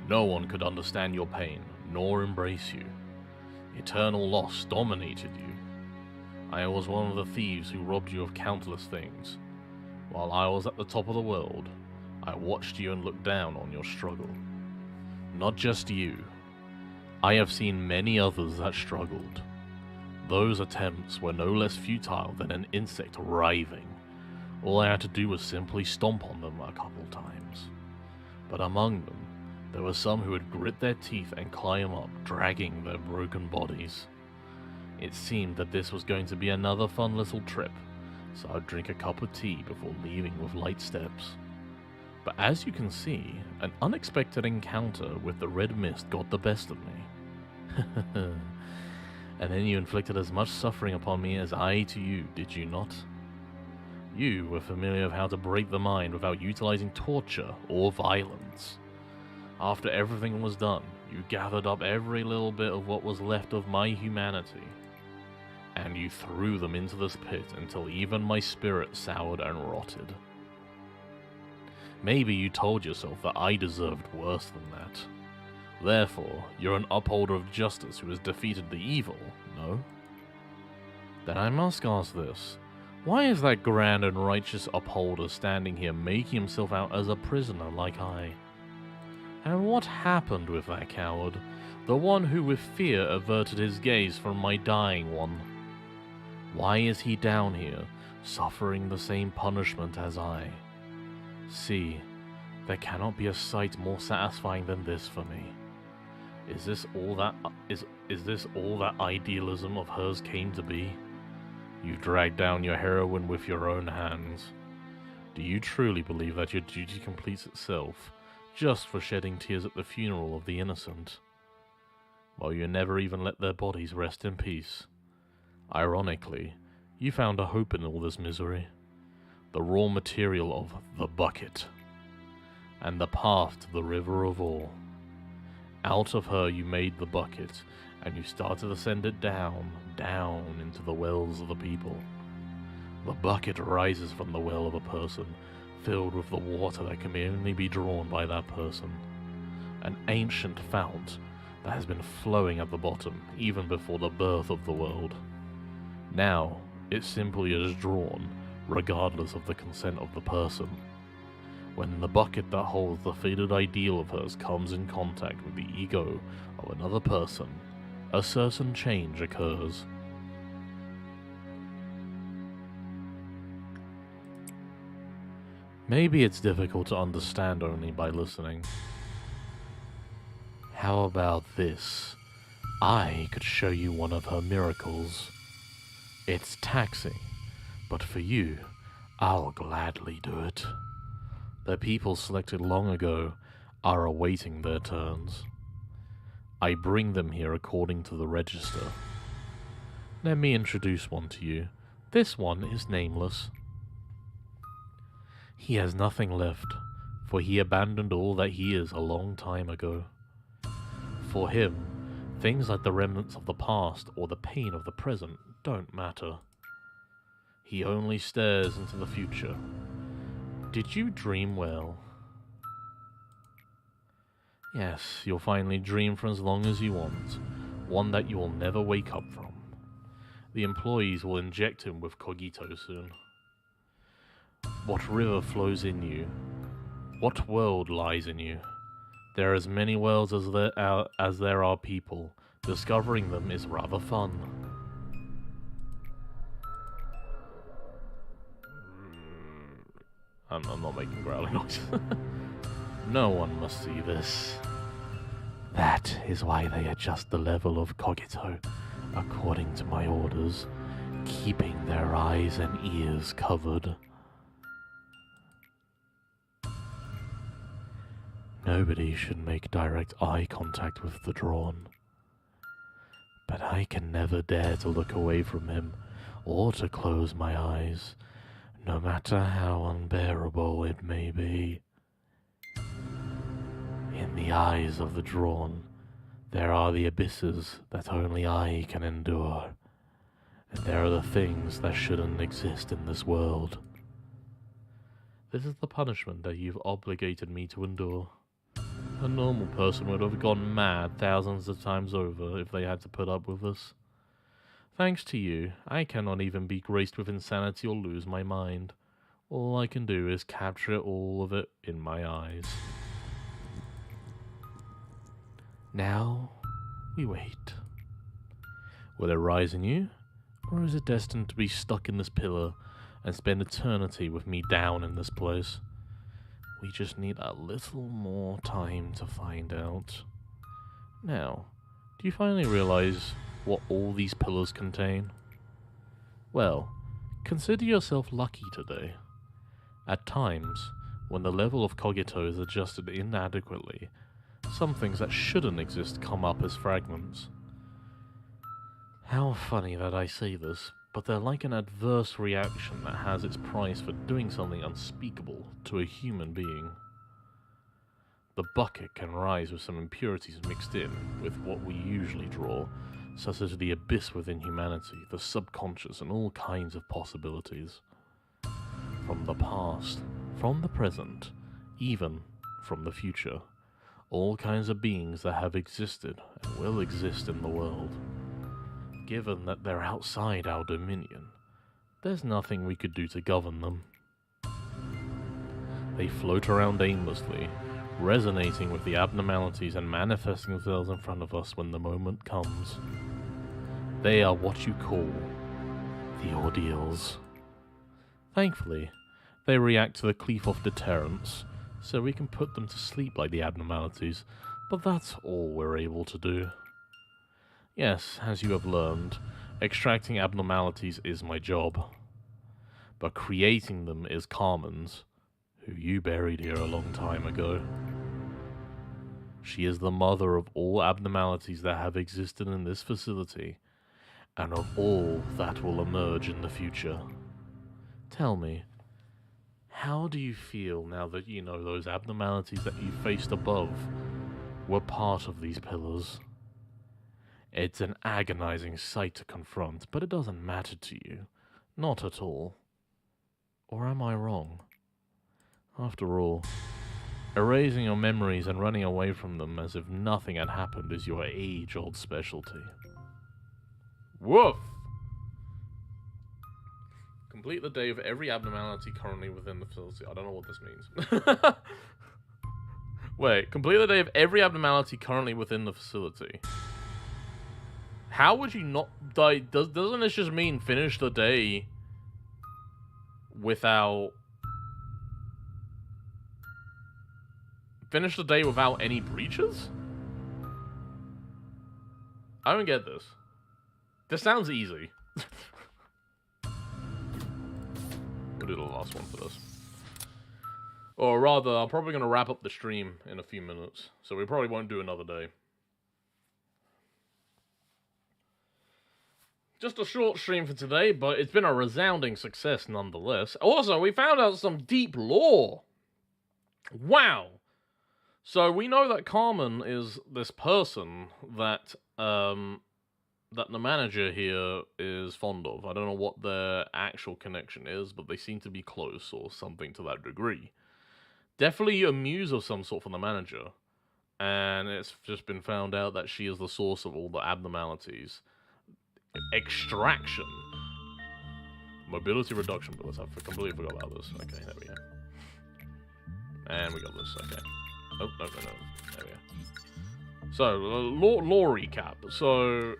No one could understand your pain, nor embrace you. Eternal loss dominated you. I was one of the thieves who robbed you of countless things. While I was at the top of the world, I watched you and looked down on your struggle. Not just you. I have seen many others that struggled. Those attempts were no less futile than an insect writhing. All I had to do was simply stomp on them a couple times. But among them, there were some who would grit their teeth and climb up, dragging their broken bodies. It seemed that this was going to be another fun little trip, so I'd drink a cup of tea before leaving with light steps. But as you can see, an unexpected encounter with the red mist got the best of me. And then you inflicted as much suffering upon me as I to you, did you not? You were familiar with how to break the mind without utilizing torture or violence. After everything was done, you gathered up every little bit of what was left of my humanity, and you threw them into this pit until even my spirit soured and rotted. Maybe you told yourself that I deserved worse than that. Therefore, you're an upholder of justice who has defeated the evil, no? Then I must ask this. Why is that grand and righteous upholder standing here making himself out as a prisoner like I? And what happened with that coward, the one who with fear averted his gaze from my dying one? Why is he down here, suffering the same punishment as I? See, there cannot be a sight more satisfying than this for me. Is this all that idealism of hers came to be? You dragged down your heroine with your own hands. Do you truly believe that your duty completes itself, just for shedding tears at the funeral of the innocent? While you never even let their bodies rest in peace. Ironically, you found a hope in all this misery. The raw material of the bucket. and the path to the river of all. Out of her you made the bucket, and you started to send it down, down into the wells of the people. The bucket rises from the well of a person, filled with the water that can only be drawn by that person. An ancient fount that has been flowing at the bottom even before the birth of the world. Now, it simply is drawn, regardless of the consent of the person. When the bucket that holds the faded ideal of hers comes in contact with the ego of another person, a certain change occurs. Maybe it's difficult to understand only by listening. How about this? I could show you one of her miracles. It's taxing, but for you, I'll gladly do it. The people selected long ago are awaiting their turns. I bring them here according to the register. Let me introduce one to you. This one is nameless. He has nothing left, for he abandoned all that he is a long time ago. For him, things like the remnants of the past or the pain of the present don't matter. He only stares into the future. Did you dream well? Yes, you'll finally dream for as long as you want, one that you will never wake up from. The employees will inject him with cogito soon. What river flows in you? What world lies in you? There are as many worlds as there are people. Discovering them is rather fun. I'm not making growling noises. No one must see this. That is why they adjust the level of cogito according to my orders, keeping their eyes and ears covered. Nobody should make direct eye contact with the drawn. But I can never dare to look away from him or to close my eyes, no matter how unbearable it may be. In the eyes of the drawn, there are the abysses that only I can endure, and there are the things that shouldn't exist in this world. This is the punishment that you've obligated me to endure. A normal person would have gone mad thousands of times over if they had to put up with this. Thanks to you, I cannot even be graced with insanity or lose my mind. All I can do is capture all of it in my eyes. Now, we wait. Will it rise in you, or is it destined to be stuck in this pillar and spend eternity with me down in this place? We just need a little more time to find out. Now, do you finally realize what all these pillars contain? Well, consider yourself lucky today. At times, when the level of cogito is adjusted inadequately, some things that shouldn't exist come up as fragments. How funny that I say this, but they're like an adverse reaction that has its price for doing something unspeakable to a human being. The bucket can rise with some impurities mixed in with what we usually draw, such as the abyss within humanity, the subconscious, and all kinds of possibilities. From the past, from the present, even from the future. All kinds of beings that have existed and will exist in the world. Given that they're outside our dominion, there's nothing we could do to govern them. They float around aimlessly, resonating with the abnormalities and manifesting themselves in front of us when the moment comes. They are what you call the ordeals. Thankfully, they react to the cleave-off deterrence, so we can put them to sleep like the abnormalities, but that's all we're able to do. Yes, as you have learned, extracting abnormalities is my job. But creating them is Carmen's, who you buried here a long time ago. She is the mother of all abnormalities that have existed in this facility, and of all that will emerge in the future. Tell me, How do you feel now that you know those abnormalities that you faced above were part of these pillars? It's an agonizing sight to confront, but it doesn't matter to you. Not at all. Or am I wrong? After all, erasing your memories and running away from them as if nothing had happened is your age-old specialty. Woof! Complete the day of every abnormality currently within the facility. I don't know what this means. Wait, complete the day of every abnormality currently within the facility. How would you not die? Doesn't this just mean finish the day without... Finish the day without any breaches? I don't get this. This sounds easy. We'll do the last one for this. Or rather, I'm probably going to wrap up the stream in a few minutes. So we probably won't do another day. Just a short stream for today, but it's been a resounding success nonetheless. Also, we found out some deep lore. Wow. So we know that Carmen is this person that that the manager here is fond of. I don't know what their actual connection is, but they seem to be close or something to that degree. Definitely a muse of some sort for the manager. And it's just been found out that she is the source of all the abnormalities. Extraction. Mobility reduction bullets. I completely forgot about this. Okay, there we go. And we got this, okay. Oh, no. There we go. So, lore recap. So...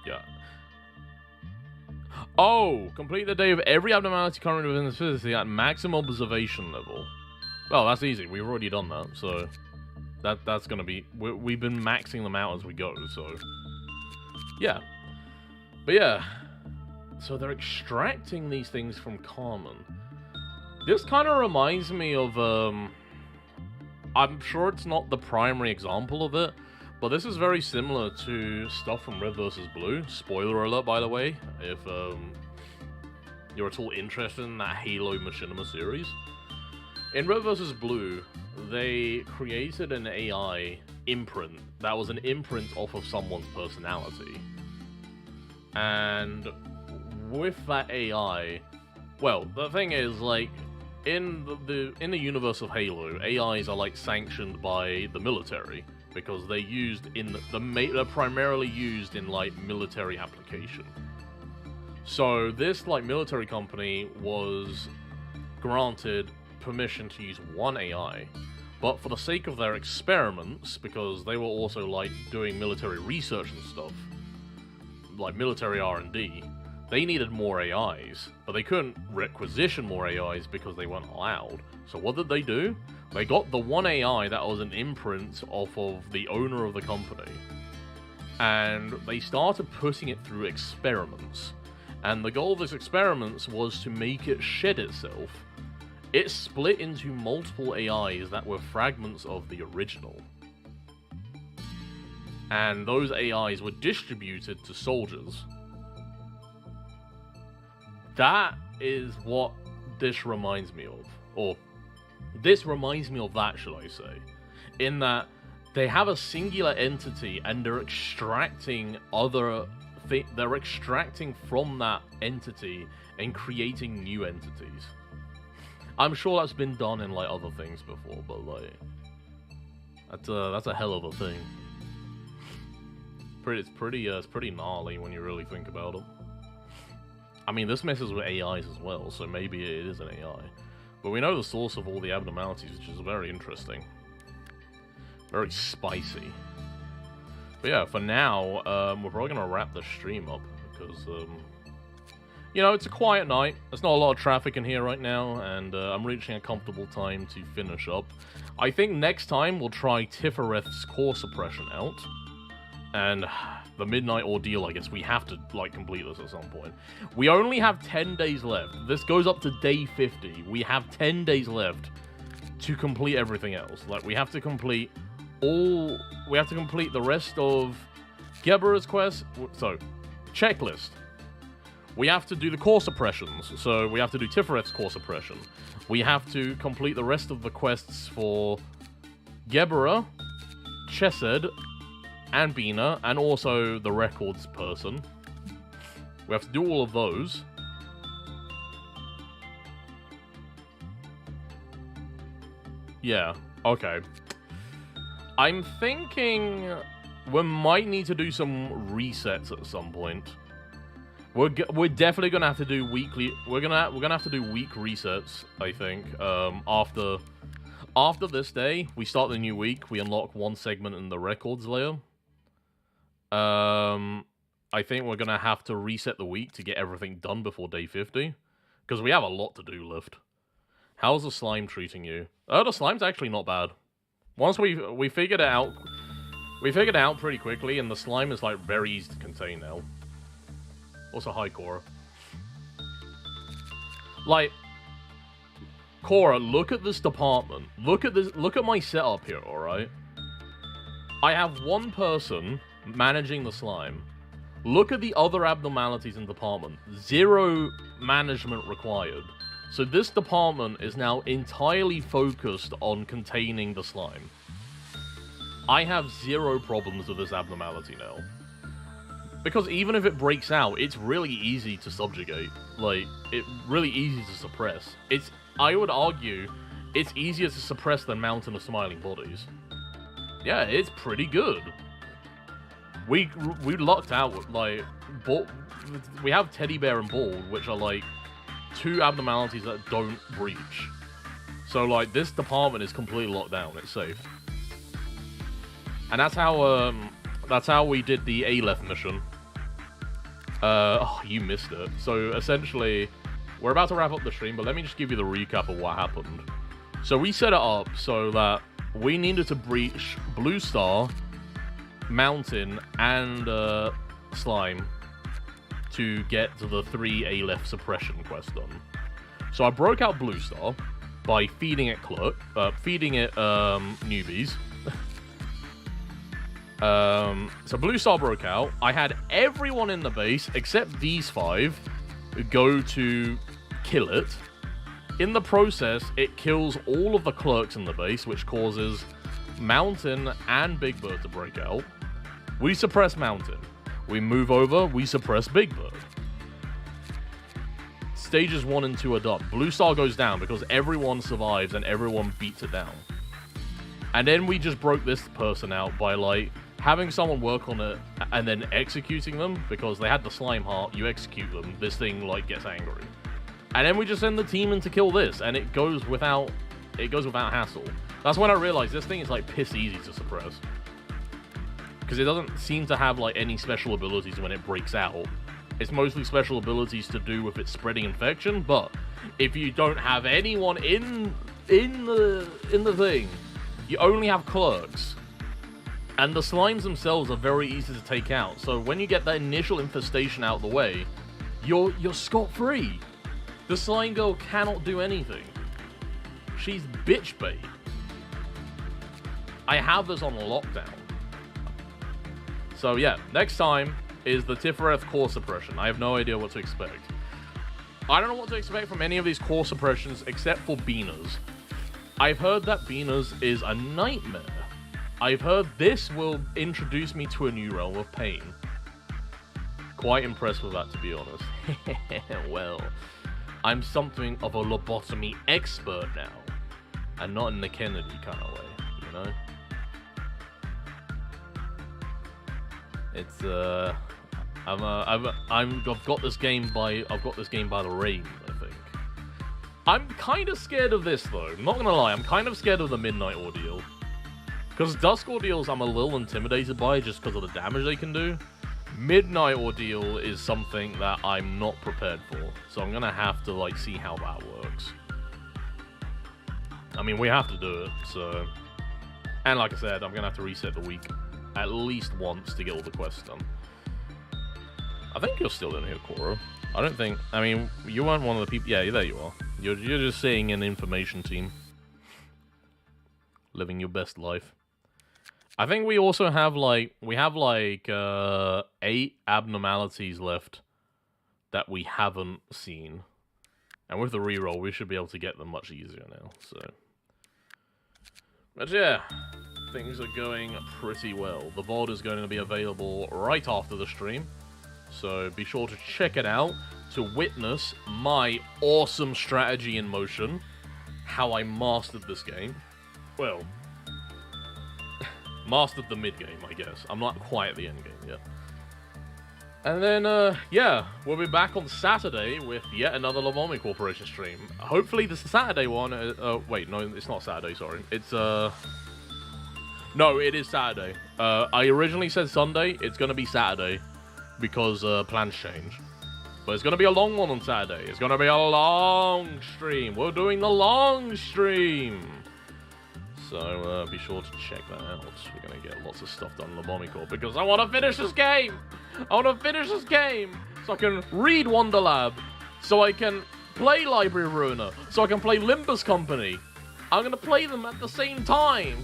yeah. Oh! Complete the day of every abnormality currently within the facility at maximum observation level. Well, that's easy. We've already done that, so... That's gonna be... We've been maxing them out as we go, so... yeah. But yeah. So they're extracting these things from Carmen. This kind of reminds me of, I'm sure it's not the primary example of it, but this is very similar to stuff from Red vs. Blue. Spoiler alert, by the way, if you're at all interested in that Halo Machinima series. In Red vs. Blue, they created an AI imprint that was an imprint off of someone's personality. And with that AI, well, the thing is, like, in the universe of Halo, AIs are like sanctioned by the military because they're used in they're primarily used in like military application. So this like military company was granted permission to use one AI, but for the sake of their experiments, because they were also like doing military research and stuff, like military R&D, they needed more AIs, but they couldn't requisition more AIs because they weren't allowed. So what did they do? They got the one AI that was an imprint off of the owner of the company, and they started putting it through experiments. And the goal of these experiments was to make it shed itself. It split into multiple AIs that were fragments of the original. And those AIs were distributed to soldiers. That is what this reminds me of. Or, this reminds me of that, should I say. In that, they have a singular entity and they're extracting they're extracting from that entity and creating new entities. I'm sure that's been done in, like, other things before, but, like... That's a hell of a thing. It's pretty gnarly when you really think about it. I mean, this messes with AIs as well, so maybe it is an AI. But we know the source of all the abnormalities, which is very interesting. Very spicy. But yeah, for now, we're probably going to wrap the stream up, because, you know, it's a quiet night. There's not a lot of traffic in here right now, and I'm reaching a comfortable time to finish up. I think next time we'll try Tifereth's core suppression out. And the Midnight Ordeal, I guess we have to, like, complete this at some point. We only have 10 days left. This goes up to day 50. We have 10 days left to complete everything else. Like, we have to complete the rest of Gebera's quest. So, checklist. we have to do the core suppressions. So we have to do Tifereth's core suppression. We have to complete the rest of the quests for Gebera, Chesed, and Bina, and also the records person. We have to do all of those. Yeah, okay. I'm thinking we might need to do some resets at some point. We're definitely gonna have to do weekly. We're gonna have to do week resets. I think after this day, we start the new week. We unlock one segment in the records layer. I think we're gonna have to reset the week to get everything done before day 50, because we have a lot to do left. How's the slime treating you? Oh, the slime's actually not bad. Once we figured it out, pretty quickly, and the slime is like very easy to contain now. Also, hi Cora. Like, Cora, look at this department. Look at my setup here. All right. I have one person managing the slime. Look at the other abnormalities in the department. 0 management required. So this department is now entirely focused on containing the slime. I have 0 problems with this abnormality now. Because even if it breaks out, it's really easy to subjugate. Like, it's really easy to suppress. I would argue, it's easier to suppress than Mountain of Smiling Bodies. Yeah, it's pretty good. We lucked out with, like, we have Teddy Bear and Bald, which are, like, 2 abnormalities that don't breach. So, like, this department is completely locked down. It's safe. And that's how we did the Aleph mission. Oh, you missed it. So, essentially, we're about to wrap up the stream, but let me just give you the recap of what happened. So, we set it up so that we needed to breach Blue Star, Mountain, and Slime to get to the 3 Aleph suppression quest done. So I broke out Blue Star by feeding it newbies. So Blue Star broke out. I had everyone in the base except these 5 go to kill it. In the process, it kills all of the clerks in the base, which causes Mountain and Big Bird to break out. We suppress Mountain. We move over, we suppress Big Bird. Stages 1 and 2 are done. Blue Star goes down because everyone survives and everyone beats it down. And then we just broke this person out by, like, having someone work on it and then executing them, because they had the slime heart. You execute them, this thing, like, gets angry. And then we just send the team in to kill this, and it goes without hassle. That's when I realized this thing is, like, piss easy to suppress. Because it doesn't seem to have, like, any special abilities when it breaks out. It's mostly special abilities to do with its spreading infection, but if you don't have anyone in the thing, you only have clerks. And the slimes themselves are very easy to take out. So when you get that initial infestation out of the way, you're scot-free. The slime girl cannot do anything. She's bitch bait. I have this on lockdown. So yeah, next time is the Tifereth core suppression. I have no idea what to expect. I don't know what to expect from any of these core suppressions except for Bina's. I've heard that Bina's is a nightmare. I've heard this will introduce me to a new realm of pain. Quite impressed with that, to be honest. Well, I'm something of a lobotomy expert now. And not in the Kennedy kind of way, you know? It's I've got this game by the rain, I think. I'm kind of scared of this though. I'm not gonna lie, I'm kind of scared of the Midnight Ordeal. Because Dusk Ordeals I'm a little intimidated by just because of the damage they can do. Midnight Ordeal is something that I'm not prepared for. So I'm gonna have to, like, see how that works. I mean, we have to do it, so... And like I said, I'm gonna have to reset the week at least once to get all the quests done. I think you're still in here, Cora. I don't think... I mean, you weren't one of the people... Yeah, there you are. You're just sitting in the information team. Living your best life. I think we also have, like... We have, like, 8 abnormalities left that we haven't seen. And with the reroll, we should be able to get them much easier now, so... But yeah, things are going pretty well. The VOD is going to be available right after the stream, so be sure to check it out to witness my awesome strategy in motion, how I mastered this game. Well, mastered the mid-game, I guess. I'm not quite at the end game yet. And then, yeah, we'll be back on Saturday with yet another Lobotomy Corporation stream. Hopefully the Saturday one, wait, no, it's not Saturday, sorry. It's, no, it is Saturday. I originally said Sunday, it's gonna be Saturday, because, plans change. But it's gonna be a long one on Saturday. It's gonna be a long stream. We're doing the long stream. So, be sure to check that out. We're gonna get lots of stuff done in Lobotomy Corp because I wanna finish this game! I wanna finish this game! So I can read Wonderlab. So I can play Library Ruiner. So I can play Limbus Company. I'm gonna play them at the same time!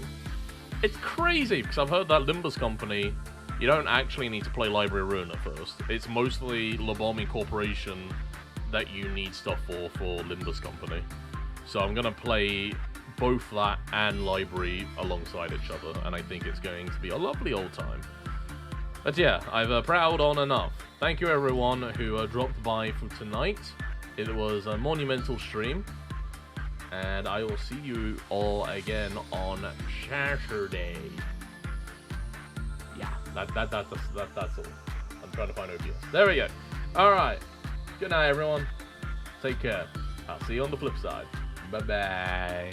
It's crazy, because I've heard that Limbus Company, you don't actually need to play Library Ruiner first. It's mostly Lobotomy Corporation that you need stuff for Limbus Company. So I'm gonna play both that and Library alongside each other, and I think it's going to be a lovely old time. But yeah, I've prowled on enough. Thank you everyone who dropped by for tonight. It was a monumental stream, and I will see you all again on Saturday. Yeah, that's all. I'm trying to find OBS. There we go. Alright. Good night everyone. Take care. I'll see you on the flip side. Bye-bye.